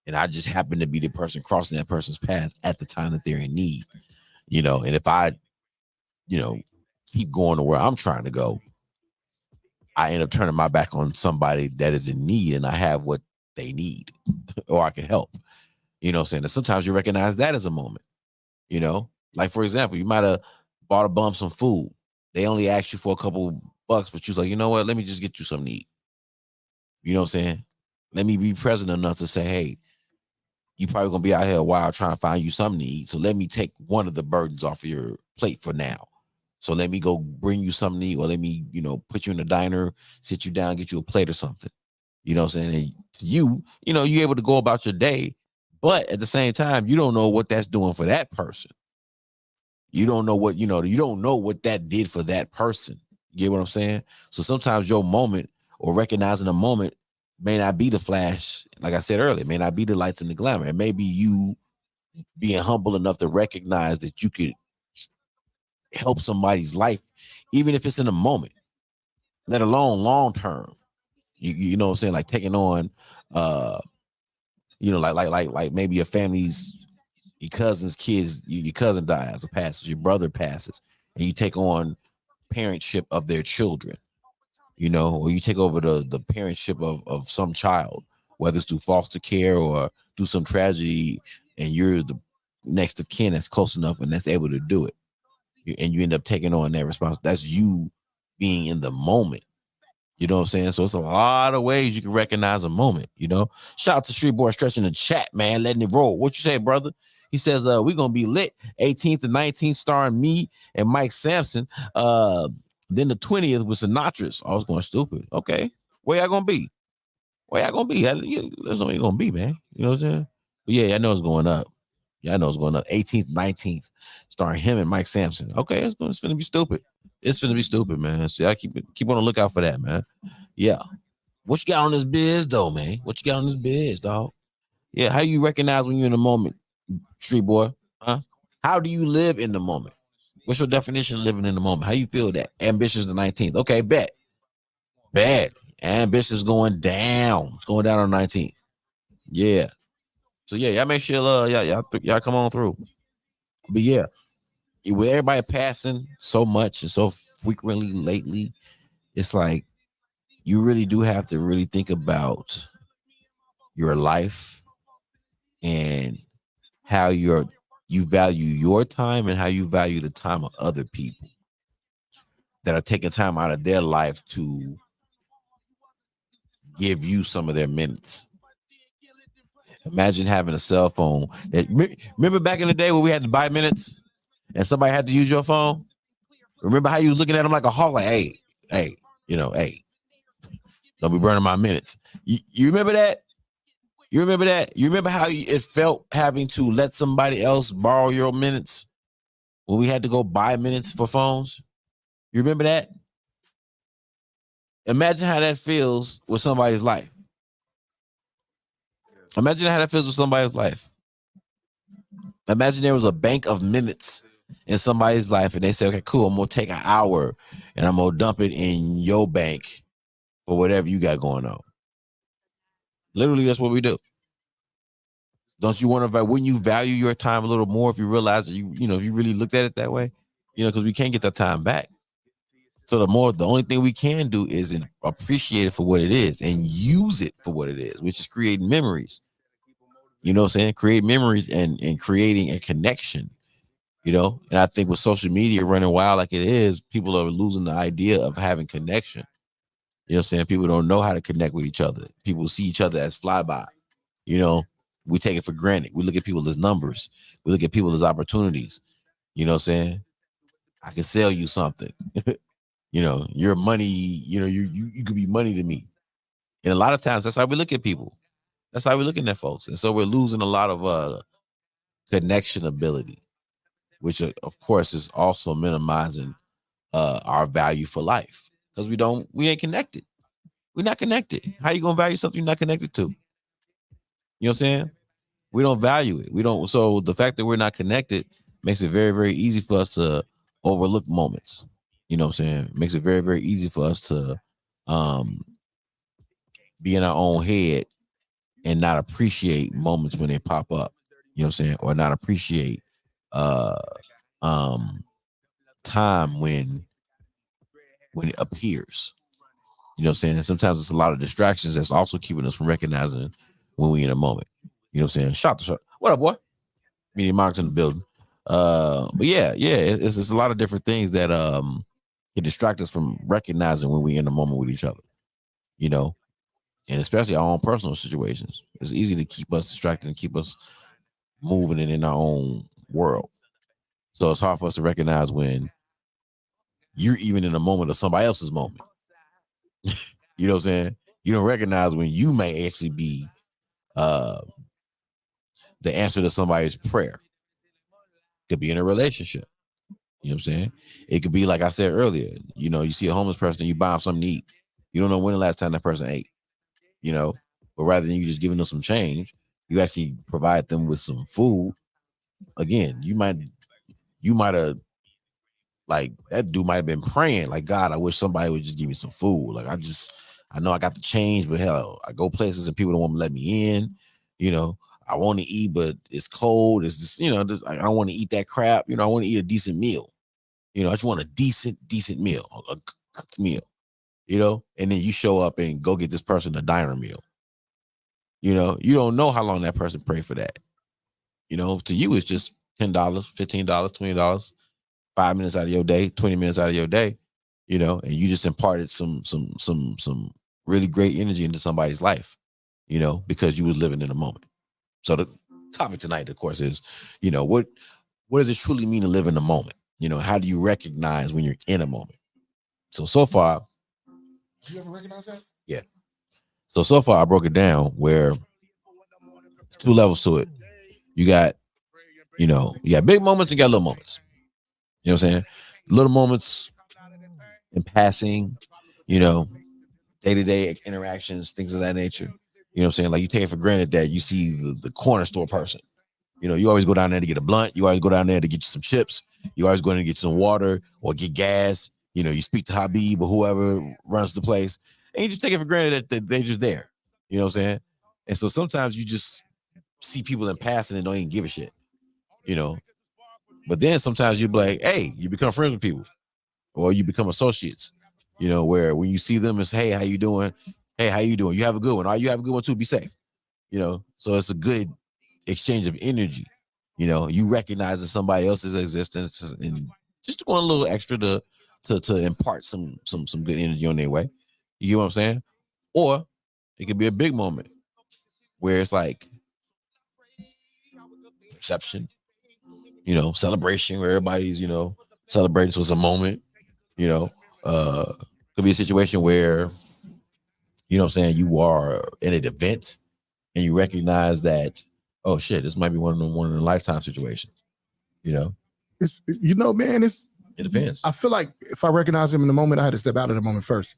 And I just happen to be the person crossing that person's path at the time that they're in need. And if I, keep going to where I'm trying to go, I end up turning my back on somebody that is in need and I have what they need or I can help. You know what I'm saying? And sometimes you recognize that as a moment, like for example, you might have bought a bum some food. They only asked you for a couple bucks, but you was like, you know what? Let me just get you something to eat. You know what I'm saying? Let me be present enough to say, hey, you probably gonna be out here a while trying to find you something to eat. So let me take one of the burdens off of your plate for now. So let me go bring you something to eat, or let me, put you in the diner, sit you down, get you a plate or something. You know what I'm saying? And you're able to go about your day, but at the same time, you don't know what that's doing for that person. You don't know what, you don't know what that did for that person. You get what I'm saying? So sometimes your moment or recognizing a moment may not be the flash, like I said earlier, it may not be the lights and the glamour. It may be you being humble enough to recognize that you could help somebody's life, even if it's in a moment, let alone long term. You know what I'm saying? Like taking on like maybe your family's, your cousin's kids, your cousin dies or passes, your brother passes, and you take on parentship of their children, or you take over the parentship of some child, whether it's through foster care or through some tragedy, and you're the next of kin that's close enough and that's able to do it. And you end up taking on that responsibility. That's you being in the moment. You know what I'm saying? So it's a lot of ways you can recognize a moment, Shout out to Street Boy Stretch in the chat, man, letting it roll. What you say, brother? He says, we're going to be lit 18th and 19th, starring me and Mike Sampson. Then the 20th with Sinatra's. I was going stupid. Okay. Where y'all going to be? That's where you're going to be, man. You know what I'm saying? But yeah, I know it's going up. Yeah, I know it's going up. 18th, 19th, starring him and Mike Sampson. Okay, it's going to be stupid. It's going to be stupid, man. So I keep on the lookout for that, man. Yeah. What you got on this biz, though, man? What you got on this biz, dog? Yeah, how do you recognize when you're in the moment, street boy? Huh? How do you live in the moment? What's your definition of living in the moment? How you feel that? Ambitious the 19th. Okay, bet. Ambitious going down. It's going down on 19th. Yeah. So yeah, y'all make sure y'all come on through. But yeah, with everybody passing so much and so frequently lately, it's like you really do have to really think about your life and how you value your time and how you value the time of other people that are taking time out of their life to give you some of their minutes. Imagine having a cell phone. Remember back in the day when we had to buy minutes and somebody had to use your phone? Remember how you was looking at them like a hawk, like, hey, hey, don't be burning my minutes. You remember that? You remember that? You remember how it felt having to let somebody else borrow your minutes when we had to go buy minutes for phones? You remember that? Imagine how that feels with somebody's life. Imagine how that feels with somebody's life. Imagine there was a bank of minutes in somebody's life and they say, okay, cool, I'm gonna take an hour and I'm gonna dump it in your bank for whatever you got going on. Literally, that's what we do. Don't you want to? Wouldn't you value your time a little more if you realize that you know, if you really looked at it that way? You know, because we can't get that time back. So the only thing we can do is appreciate it for what it is and use it for what it is, which is creating memories. You know what I'm saying? Create memories and creating a connection. You know, and I think with social media running wild like it is, people are losing the idea of having connection. You know what I'm saying? People don't know how to connect with each other. People see each other as flyby. You know, we take it for granted. We look at people as numbers. We look at people as opportunities. You know what I'm saying? I can sell you something. You know, your money, you know, you could be money to me. And a lot of times that's how we look at people. That's how we're looking at folks. And so we're losing a lot of connection ability, which of course is also minimizing our value for life. Because we ain't connected. We're not connected. How you gonna value something you're not connected to? You know what I'm saying? We don't value it. We don't. So the fact that we're not connected makes it very, very easy for us to overlook moments. You know what I'm saying? It makes it very, very easy for us to be in our own head and not appreciate moments when they pop up. You know what I'm saying? Or not appreciate time when it appears. You know what I'm saying? Sometimes it's a lot of distractions that's also keeping us from recognizing when we in a moment. You know what I'm saying? Shot. What up, boy? Media Monix in the building. But yeah, it's a lot of different things that can distract us from recognizing when we in the moment with each other. You know, and especially our own personal situations. It's easy to keep us distracted and keep us moving and in our own world. So it's hard for us to recognize when you're even in a moment of somebody else's moment. You know what I'm saying? You don't recognize when you may actually be the answer to somebody's prayer. Could be in a relationship. You know what I'm saying? It could be like I said earlier, you know, you see a homeless person, you buy them something to eat. You don't know when the last time that person ate, you know, but rather than you just giving them some change, you actually provide them with some food. Again, you might have, like, that dude might have been praying, like, God, I wish somebody would just give me some food. Like, I know I got the change, but hell, I go places and people don't want to let me in. You know, I want to eat, but it's cold. It's just, you know, I don't want to eat that crap. You know, I want to eat a decent meal. You know, I just want a decent meal, a cooked meal, you know, and then you show up and go get this person a diner meal. You know, you don't know how long that person prayed for that. You know, to you, it's just $10, $15, $20, 5 minutes out of your day, 20 minutes out of your day, you know, and you just imparted some really great energy into somebody's life, you know, because you was living in a moment. So the topic tonight, of course, is, you know, what does it truly mean to live in the moment? You know, how do you recognize when you're in a moment? So far, you ever recognize that? Yeah. So far, I broke it down where it's 2 levels to it. You got, you know, you got big moments and you got little moments. You know what I'm saying? Little moments in passing, you know, day-to-day interactions, things of that nature. You know what I'm saying? Like, you take it for granted that you see the corner store person. You know, you always go down there to get a blunt. You always go down there to get you some chips. You always go in to get some water or get gas. You know, you speak to Habib or whoever runs the place. And you just take it for granted that they're just there. You know what I'm saying? And so sometimes you just see people in passing and don't even give a shit. You know? But then sometimes you be like, hey, you become friends with people. Or you become associates. You know, where when you see them, it's, hey, how you doing? Hey, how you doing? You have a good one. Or you have a good one too. Be safe. You know? So it's a good exchange of energy. You know, you recognizing somebody else's existence and just going a little extra to impart some good energy on their way. You get what I'm saying? Or it could be a big moment where it's like reception, you know, celebration where everybody's, you know, celebrating. So it's a moment, you know, could be a situation where, you know what I'm saying, you are in an event and you recognize that, oh shit, this might be one of the lifetime situations, you know? It's, you know, man, it depends. I feel like if I recognize him in the moment, I had to step out of the moment first.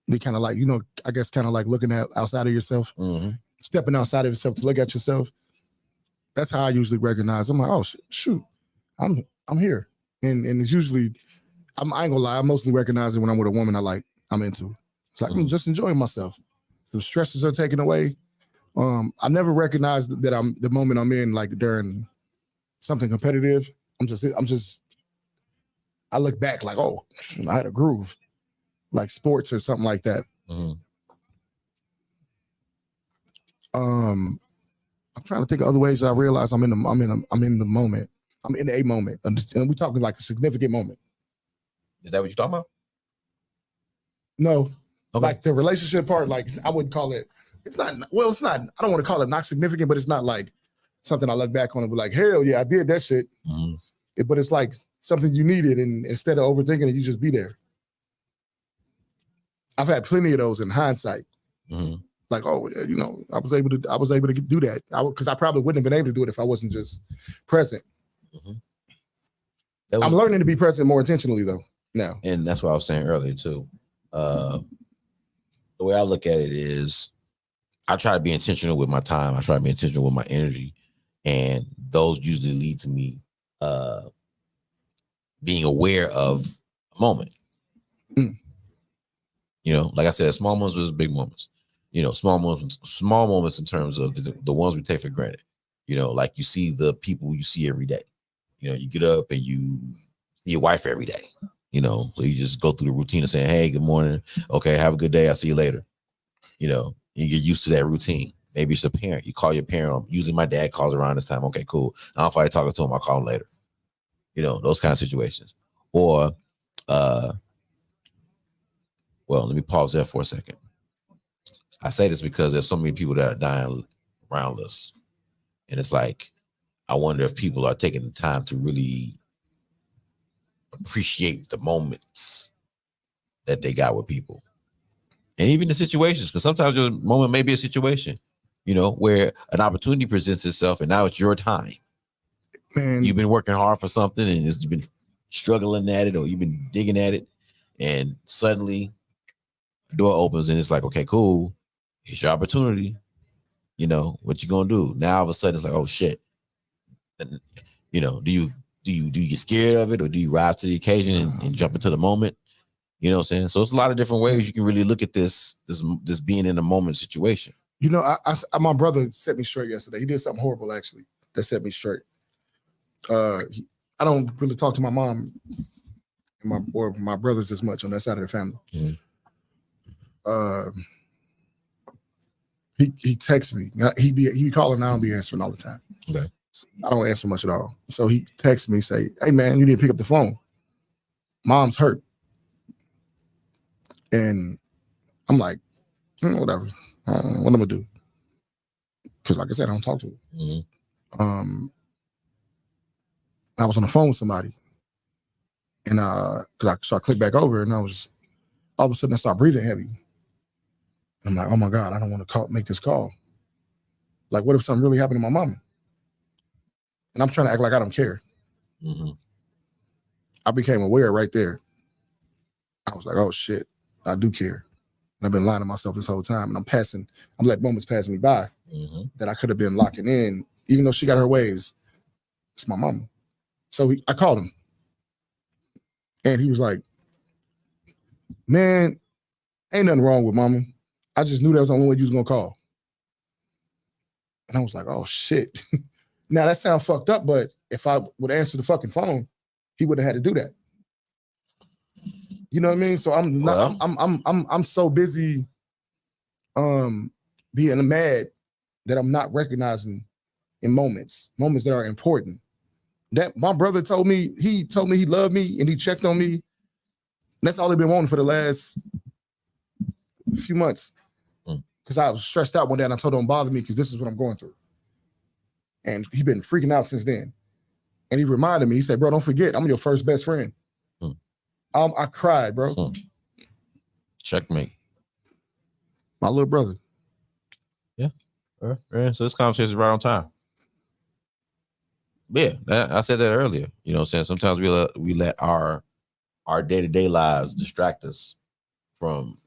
Be kind of like, you know, I guess kind of like looking at outside of yourself, stepping outside of yourself to look at yourself. That's how I usually recognize. I'm like, oh shoot, I'm I'm here. And it's usually, I ain't gonna lie, I mostly recognize it when I'm with a woman I'm into. It's like I'm just enjoying myself. The stresses are taken away. I never recognized that I'm the moment I'm in, like during something competitive. I look back like, oh, I had a groove, like sports or something like that. I'm trying to think of other ways I realize I'm in the moment. I'm in a moment, and we're talking like a significant moment. Is that what you're talking about? No, like the relationship part. Like I wouldn't call it. It's not. Well, it's not. I don't want to call it not significant, but it's not like something I look back on and be like, hell yeah, I did that shit. But it's like something you needed, and instead of overthinking it, you just be there. I've had plenty of those in hindsight. Like, oh, you know, I was able to do that because I probably wouldn't have been able to do it if I wasn't just present. I'm learning to be present more intentionally though now, and that's what I was saying earlier too. The way I look at it is, I try to be intentional with my time. I try to be intentional with my energy, and those usually lead to me being aware of a moment. You know, like I said, small moments versus big moments. You know, small moments in terms of the ones we take for granted. You know, like you see the people you see every day. You know, you get up and you see your wife every day. You know, so you just go through the routine of saying, hey, good morning. Okay, have a good day. I'll see you later. You know, you get used to that routine. Maybe it's a parent. You call your parent. Usually my dad calls around this time. Okay, cool. I don't feel like talking to him. I'll call him later. You know, those kind of situations. Or, well, let me pause there for a second. I say this because there's so many people that are dying around us. And it's like, I wonder if people are taking the time to really appreciate the moments that they got with people. And even the situations, because sometimes your moment may be a situation, you know, where an opportunity presents itself and now it's your time. Man. You've been working hard for something and you've been struggling at it, or you've been digging at it, and suddenly the door opens and it's like, okay, cool. It's your opportunity. You know, what you gonna do? Now all of a sudden it's like, oh shit. And, you know, do you get scared of it, or do you rise to the occasion and jump into the moment? You know what I'm saying? So it's a lot of different ways you can really look at this being in a moment situation. You know, my brother set me straight yesterday. He did something horrible actually that set me straight. I don't really talk to my mom and my brothers as much on that side of the family. He texts me. He be calling. I don't be answering all the time. Okay. I don't answer much at all. So he texts me, say, hey man, you didn't pick up the phone. Mom's hurt. And I'm like, whatever. What I'm gonna do? Because like I said, I don't talk to her. I was on the phone with somebody, and so I clicked back over, and I was all of a sudden I started breathing heavy. I'm like, oh my God, I don't want to make this call. Like, what if something really happened to my mama? And I'm trying to act like I don't care. I became aware right there. I was like, oh shit, I do care. And I've been lying to myself this whole time, and I'm letting moments pass me by that I could have been locking in, even though she got her ways. It's my mama. So I called him, and he was like, man, ain't nothing wrong with mama. I just knew that was the only way you was gonna call. And I was like, oh shit. Now that sounds fucked up, but if I would answer the fucking phone, he would have had to do that. You know what I mean? So I'm so busy being mad that I'm not recognizing in moments that are important. That my brother told me he loved me and he checked on me. And that's all they've been wanting for the last few months. Because I was stressed out one day and I told him don't bother me because this is what I'm going through. And he's been freaking out since then. And he reminded me, he said, bro, don't forget, I'm your first best friend. I cried, bro. Checkmate. My little brother. Yeah. So this conversation is right on time. Yeah, I said that earlier. You know what I'm saying? Sometimes we let our day-to-day lives distract us from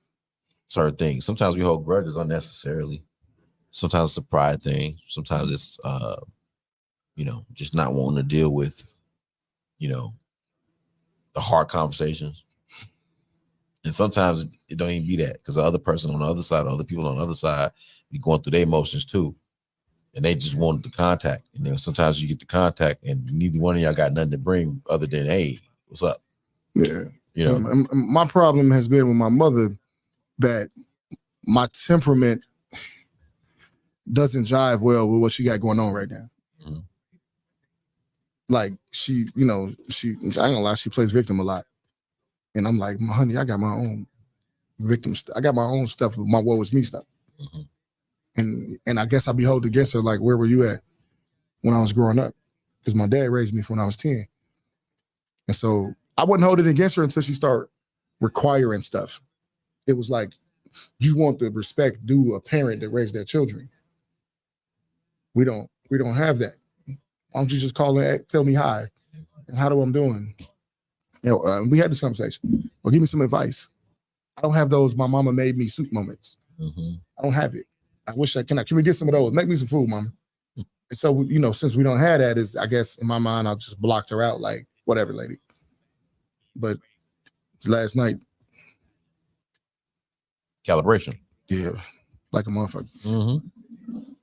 certain things. Sometimes we hold grudges unnecessarily. Sometimes it's a pride thing. Sometimes it's just not wanting to deal with, you know, the hard conversations. And sometimes it don't even be that, because the other person on the other side, other people on the other side, be going through their emotions too. And they just wanted the contact. And then sometimes you get the contact and neither one of y'all got nothing to bring other than, hey, what's up? Yeah. You know, my problem has been with my mother that my temperament doesn't jive well with what she got going on right now. Mm-hmm. Like she, you know, I ain't gonna lie, she plays victim a lot. And I'm like, honey, I got my own victim I got my own stuff, my woe is me stuff. Mm-hmm. And I guess I be holding against her, like, where were you at when I was growing up? Because my dad raised me from when I was 10. And so I wouldn't hold it against her until she started requiring stuff. It was like, you want the respect due a parent that raised their children. We don't have that. Why don't you just call and tell me hi and how I'm doing? You know, we had this conversation. Well, give me some advice. I don't have those my mama made me soup moments. Mm-hmm. I don't have it. I wish can we get some of those? Make me some food, mama. And so, you know, since we don't have that, is I guess in my mind, I just blocked her out, like, whatever, lady. But last night, calibration. Yeah, like a motherfucker. Mm-hmm.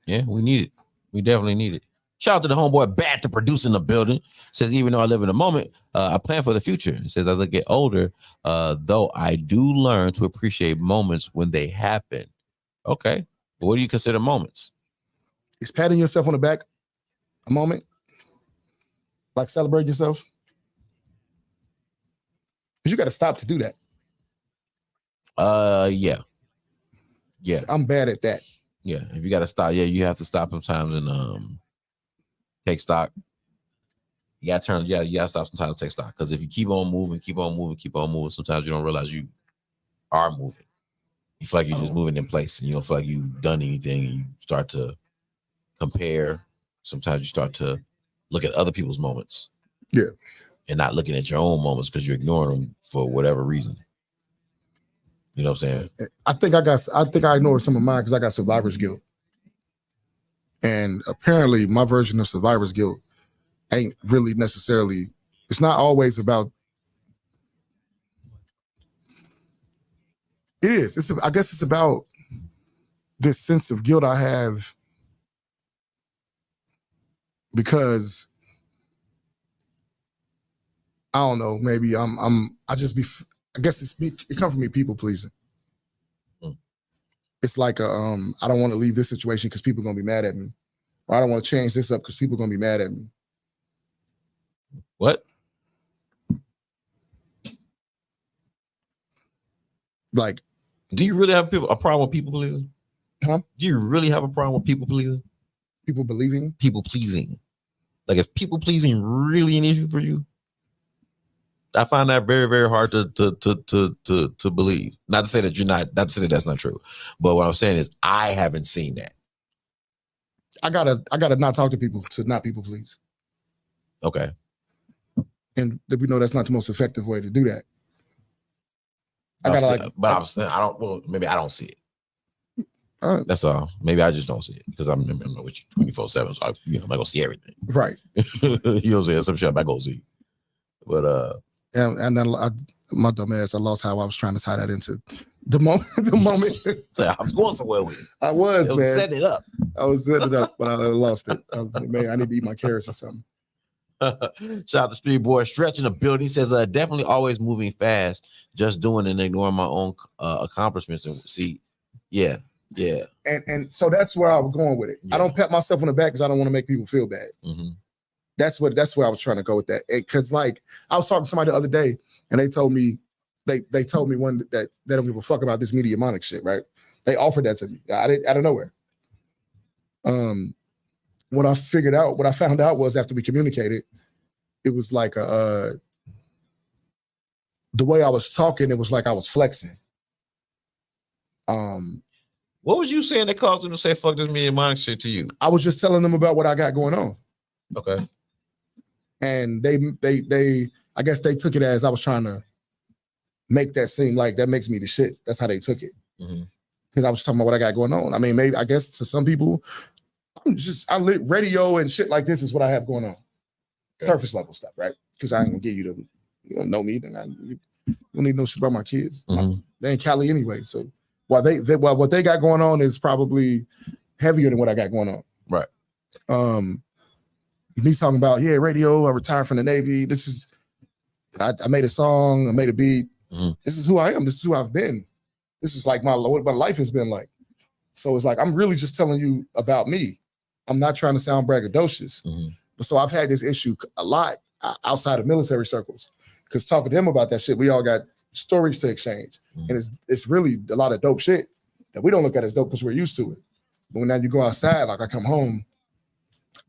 Yeah, we need it. We definitely need it. Shout out to the homeboy Bat, the producer in the building. Says, even though I live in the moment, I plan for the future. It says, as I get older, though I do learn to appreciate moments when they happen. Okay. What do you consider moments? Is patting yourself on the back a moment? Like celebrating yourself? Because you got to stop to do that. Yeah. Yeah. I'm bad at that. Yeah. If you got to stop, you have to stop sometimes and take stock. You got to stop sometimes to take stock. Because if you keep on moving, sometimes you don't realize you are moving. You feel like you're just moving in place and you don't feel like you've done anything, and you start to compare. Sometimes you start to look at other people's moments. Yeah. And not looking at your own moments because you're ignoring them for whatever reason. You know what I'm saying? I think I ignored some of mine because I got survivor's guilt. And apparently my version of survivor's guilt ain't really necessarily, it's not always about, it is. I guess it's about this sense of guilt I have because I don't know, maybe I guess it comes from me people pleasing. It's like I don't want to leave this situation because people are gonna be mad at me. Or I don't want to change this up because people are gonna be mad at me. What? Like, do you really have a problem with people pleasing? Huh? Do you really have a problem with people pleasing? People believing? People pleasing. Like, is people pleasing really an issue for you? I find that very, very hard to believe. Not to say that not to say that that's not true. But what I'm saying is I haven't seen that. I gotta not talk to people to not people please. Okay. And we know that's not the most effective way to do that. Maybe I don't see it. That's all. Maybe I just don't see it because I'm with you 24/7. So I'm not gonna see everything. Right. You know what I'm saying? Some shit I'm not gonna see. But and then my dumb ass, I lost how I was trying to tie that into the moment. I was going somewhere with it. I was, man. Setting it up. I was setting it up, but I lost it. Maybe I need to eat my carrots or something. Shout out to Street Boy Stretch in the building. He says, definitely always moving fast, just doing and ignoring my own accomplishments. And see, yeah. And so that's where I was going with it. Yeah. I don't pat myself on the back because I don't want to make people feel bad. Mm-hmm. That's where I was trying to go with that. Because like I was talking to somebody the other day, and they told me they told me one that they don't give a fuck about this media MONIX shit, right? They offered that to me out of nowhere. What I found out was after we communicated, it was like the way I was talking, it was like I was flexing. What was you saying that caused them to say fuck this media MONIX shit to you? I was just telling them about what I got going on. Okay. And they I guess they took it as I was trying to make that seem like that makes me the shit. That's how they took it. Because I was talking about what I got going on. I mean, maybe I guess to some people, I lit radio and shit like this is what I have going on. Surface level stuff, right? because I ain't gonna give you the. You don't know me, then you don't need no shit about my kids. They in Cali anyway, so what they got going on is probably heavier than what I got going on. Right. Me talking about radio. I retired from the Navy. This is I made a song. I made a beat. This is who I am. This is who I've been. This is like what my life has been like. So it's like I'm really just telling you about me. I'm not trying to sound braggadocious. But so I've had this issue a lot outside of military circles because talking to them about that shit, we all got stories to exchange, and it's really a lot of dope shit that we don't look at as dope because we're used to it. But when now you go outside, like I come home,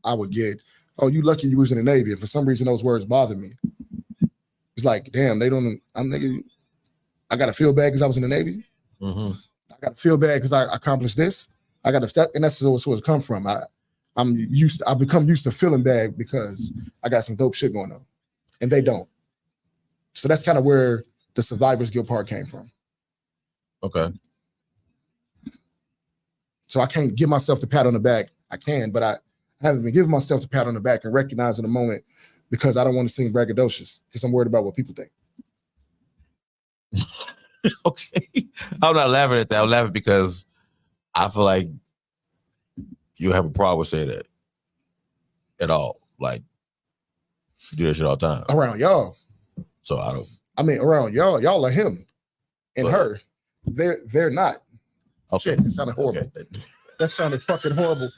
I would get, "Oh, you lucky you was in the Navy." And for some reason, those words bother me. It's like, damn, they don't. I got to feel bad because I was in the Navy. I got to feel bad because I accomplished this. I got to, and that's where it's come from. I've become used to feeling bad because I got some dope shit going on, and they don't. So that's kind of where the survivor's guilt part came from. Okay. So I can't give myself the pat on the back. I can, but I haven't been giving myself the pat on the back and recognizing the moment because I don't want to seem braggadocious because I'm worried about what people think. Okay. I'm not laughing at that. I'm laughing because I feel like you have a problem with saying that at all. Like, you do that shit all the time. Around y'all. So around y'all are him and her. They're not. Okay. Shit, it sounded horrible. Okay. That sounded fucking horrible.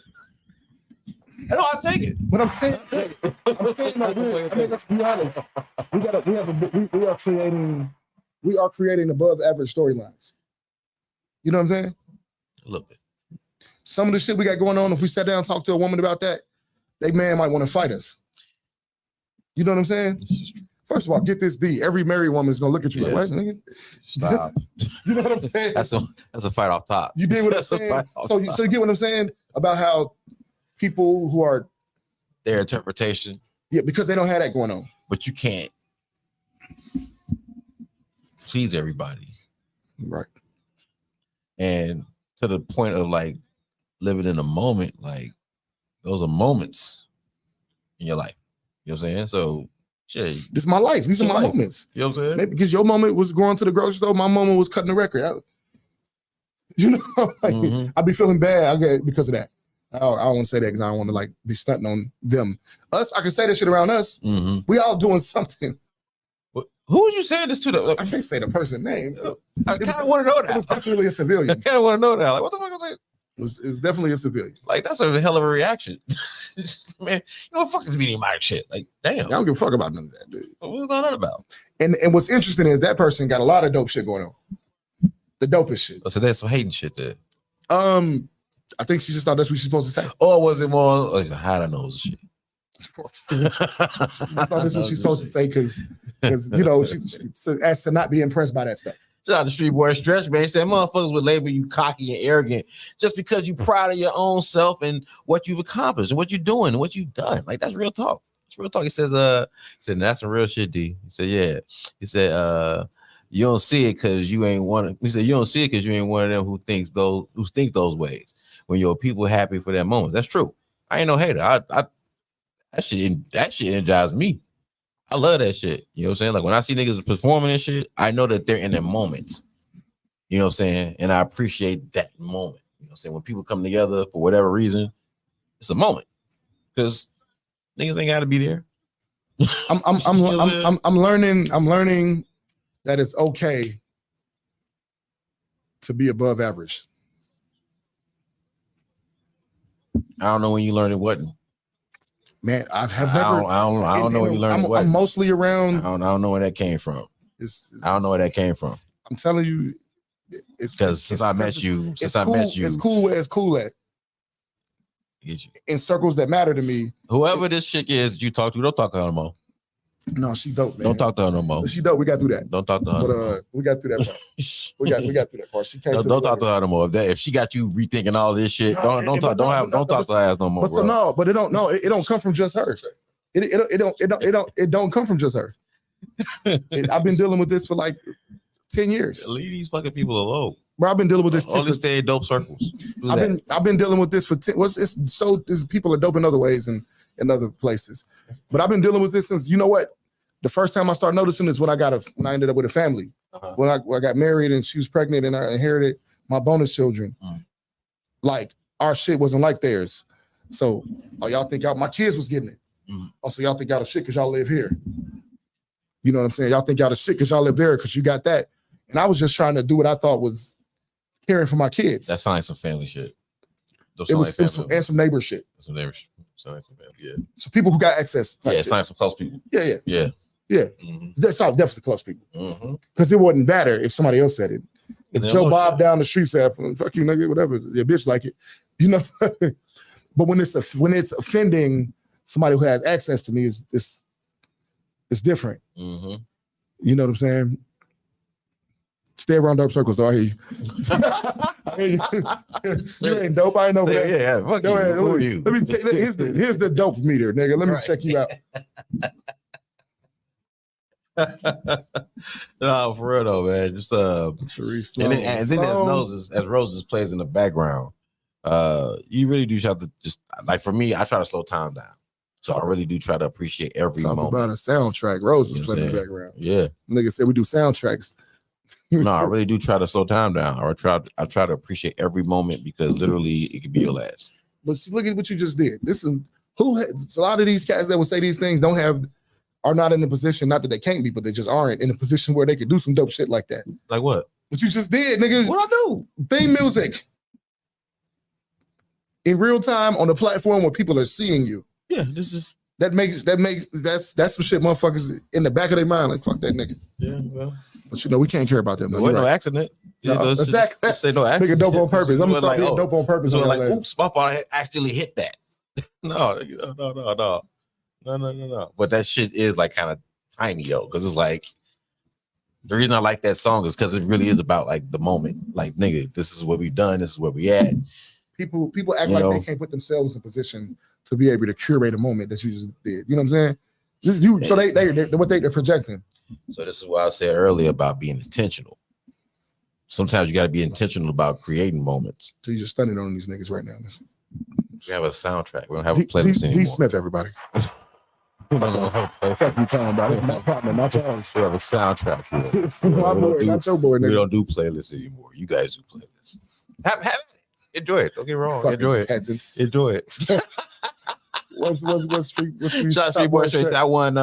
No, I'll take it. But I'm saying, let's be honest. We are creating above average storylines. You know what I'm saying? A little bit. Some of the shit we got going on, if we sat down and talked to a woman about that, they man might want to fight us. You know what I'm saying? First of all, get this D. Every married woman is gonna look at you like, what, nigga? Stop. You know what I'm saying? That's a fight off top. You did what I'm saying. So you get what I'm saying about how people who are their interpretation. Yeah, because they don't have that going on. But you can't please everybody. Right. And to the point of like living in a moment, like those are moments in your life. You know what I'm saying? So shit. This is my life. These are my moments. You know what I'm saying? Maybe because your moment was going to the grocery store, my moment was cutting the record. I'd be feeling bad because of that. I don't want to say that because I don't want to like be stunting on them. Us, I can say that shit around us. We all doing something. Who was you saying this to? I can't say the person's name. I kind of want to know that. It was definitely a civilian. I kind of want to know that. Like, what the fuck was it? It's definitely a civilian. Like, that's a hell of a reaction. Man, you know what? Fuck this media modern shit. Like, damn. I don't give a fuck about none of that, dude. What's going on about? And what's interesting is that person got a lot of dope shit going on. The dopest shit. Oh, so there's some hating shit there. I think she just thought that's what she's supposed to say. Or was it more like, how do I know it was a shit? Of course. She just thought that's what she's supposed to say because you know, she asked to not be impressed by that stuff. Shout out the street boy Stretch, man. He said motherfuckers would label you cocky and arrogant just because you're proud of your own self and what you've accomplished and what you're doing and what you've done. Like, that's real talk. It's real talk. He says, that's some real shit, D. He said, yeah. He said, you don't see it because you ain't one. He said, you don't see it because you ain't one of them who think those ways. When your people happy for that moment. That's true. I ain't no hater. That shit energizes me. I love that shit. You know what I'm saying? Like when I see niggas performing and shit, I know that they're in their moment. You know what I'm saying? And I appreciate that moment. You know what I'm saying? When people come together for whatever reason, it's a moment. Because niggas ain't gotta be there. I'm learning that it's okay to be above average. I don't know when you learned it wasn't. Man, I have never. I don't know when you learned it wasn't. I'm mostly around. I don't know where that came from. I don't know where that came from. I'm telling you, it's because since I met you, it's cool at. Get you in circles that matter to me. Whoever this chick is you talk to, don't talk to her no more. No, she dope, man. Don't talk to her no more. She dope. We got through that. Don't talk to her. But we got through that part. we got through that part. She came. Don't talk to her no more. If she got you rethinking all this shit, don't talk to her ass no more. But it don't come from just her. It don't come from just her. I've been dealing with this for like 10 years. Leave these fucking people alone. Bro, I've been dealing with this. Only stay in dope circles. I've been dealing with this for 10. People are dope in other ways and in other places. But I've been dealing with this since, you know what? the first time I started noticing is when I ended up with a family. When I got married and she was pregnant and I inherited my bonus children. Like our shit wasn't like theirs. So y'all think my kids was getting it. Also, y'all think y'all the shit because y'all live here. You know what I'm saying? Y'all think y'all the shit because y'all live there because you got that. And I was just trying to do what I thought was caring for my kids. That sounds like some family shit. It was and some neighbor shit. Some neighbor shit. Sounds like some family, yeah. So people who got access. Yeah, it sounds like some close people. Yeah. Mm-hmm. That's how definitely close people. Because it wouldn't matter if somebody else said it. If Joe Bob down the street said, "Fuck you, nigga," whatever, your bitch like it, you know. But when it's offending somebody who has access to me, it's different. You know what I'm saying? Stay around dope circles, though. I hear you. I hear you. You ain't dope. I know that. Yeah. Fuck you. Who are you? Let me take. Here's the dope meter, nigga. Let me check you out. No, for real though, man. Just and then as Roses plays in the background, you really do have to just like for me, I try to slow time down. So I really do try to appreciate every moment. About a soundtrack. Roses playing in the background. Yeah. Nigga said we do soundtracks. No, I really do try to slow time down, or I try to appreciate every moment because literally it could be your last. But look at what you just did. This is a lot of these cats that would say these things are not in a position, not that they can't be, but they just aren't in a position where they could do some dope shit like that. Like what? What you just did, nigga. What I do? Theme music in real time on the platform where people are seeing you. Yeah, that's some shit motherfuckers in the back of their mind like fuck that nigga. Yeah, well. But we can't care about them. There wasn't no accident. Exactly. Say no accident. Nigga dope on purpose. I'm gonna start being dope on purpose. Like, oops, my fault. I accidentally hit that. No. But that shit is like kind of tiny though, because it's like the reason I like that song is because it really is about like the moment. Like, nigga, this is what we've done. This is where we at. People act like they can't put themselves in position to be able to curate a moment that you just did. You know what I'm saying? So they're projecting. So this is what I said earlier about being intentional. Sometimes you got to be intentional about creating moments. So you're just stunning on these niggas right now. We have a soundtrack. We don't have a playlist anymore. D Smith, everybody. Fuck you talking about it. My partner, not yours. We have a soundtrack here. My boy, not your boy, nigga. We don't do playlists anymore. You guys do playlists. Have it. Enjoy it. Don't get me wrong. Fucking enjoy it. Peasants. Enjoy it. What's Street Boy Straight? I won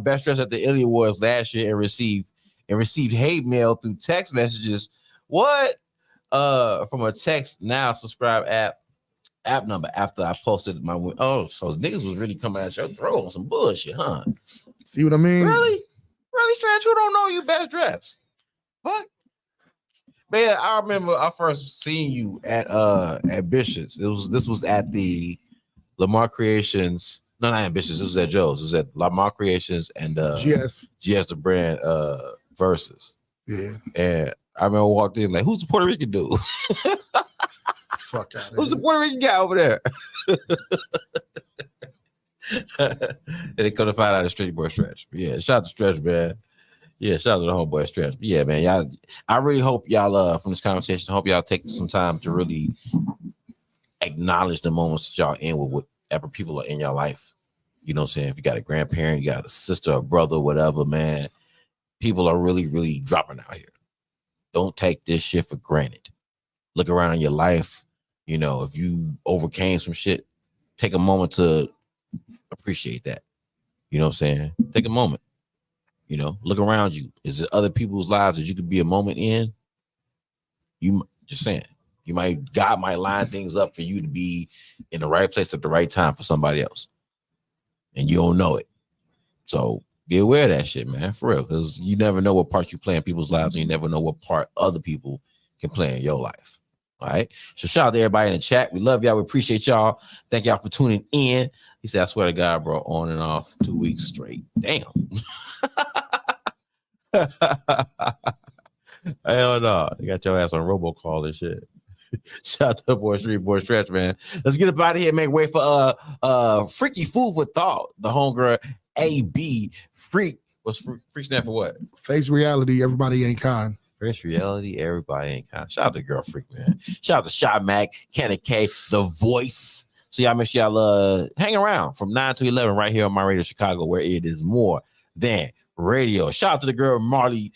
Best Dress at the Illy Awards last year and received hate mail through text messages. What? From a text now subscribe app number after I posted my so niggas was really coming at your throat on some bullshit, huh? See what I mean? Really strange. Who don't know you Best Dress? What? Man, I remember I first seen you at Bishops. This was at the Lamar Creations. No, not Ambitious. It was at Joe's. It was at Lamar Creations and GS the brand versus. Yeah. And I remember walked in like, who's the Puerto Rican dude? Fuck out. Who's the Puerto Rican guy over there? And they come to find out the Street Boy Stretch. Yeah, shout out to Stretch, man. Yeah, shout out to the homeboy Stretch. Yeah, man. Y'all, I really hope y'all from this conversation, I hope y'all take some time to really acknowledge the moments that y'all in with whatever people are in your life. You know what I'm saying? If you got a grandparent, you got a sister, a brother, whatever, man. People are really, really dropping out here. Don't take this shit for granted. Look around in your life. You know, if you overcame some shit, take a moment to appreciate that. You know what I'm saying? Take a moment. You know, look around you. Is there other people's lives that you could be a moment in? You just saying. God might line things up for you to be in the right place at the right time for somebody else. And you don't know it. So be aware of that shit, man, for real. Because you never know what part you play in people's lives, and you never know what part other people can play in your life. All right. So shout out to everybody in the chat. We love y'all. We appreciate y'all. Thank y'all for tuning in. He said, I swear to God, bro, on and off 2 weeks straight. Damn. Hell no. They got your ass on robocall and shit. Shout out to the boy Street Boy Stretch, man. Let's get up out of here and make way for Freaky Food for Thought. The homegirl AB Freak. What's Freak stand for what? Face reality, everybody ain't kind. Face reality, everybody ain't kind. Shout out to Girl Freak, man. Shout out to Shot Mac, Kenny K, The Voice. So y'all make sure y'all hang around from 9 to 11 right here on my radio Chicago, where it is more than radio. Shout out to the girl Melly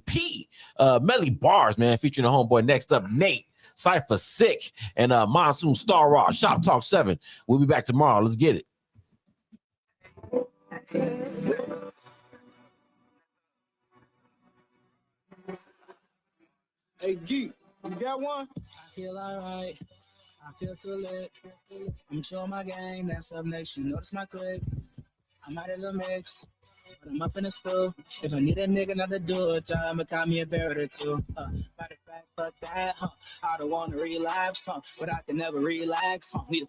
P, Melly Bars, man, featuring the homeboy. Next up, Nate, Cypher Sick, and Monsoon Star Raw. Shop Talk 7. We'll be back tomorrow. Let's get it. Hey, Geek, you got one? I feel alright. I feel too lit. I'm showing my gang. That's up next. You notice my click. I'm out of the mix, but I'm up in the stool. If I need a nigga, another dude, I'ma call me a bird or two. Matter of fact, fuck that, I don't wanna relapse, but I can never relax, Need a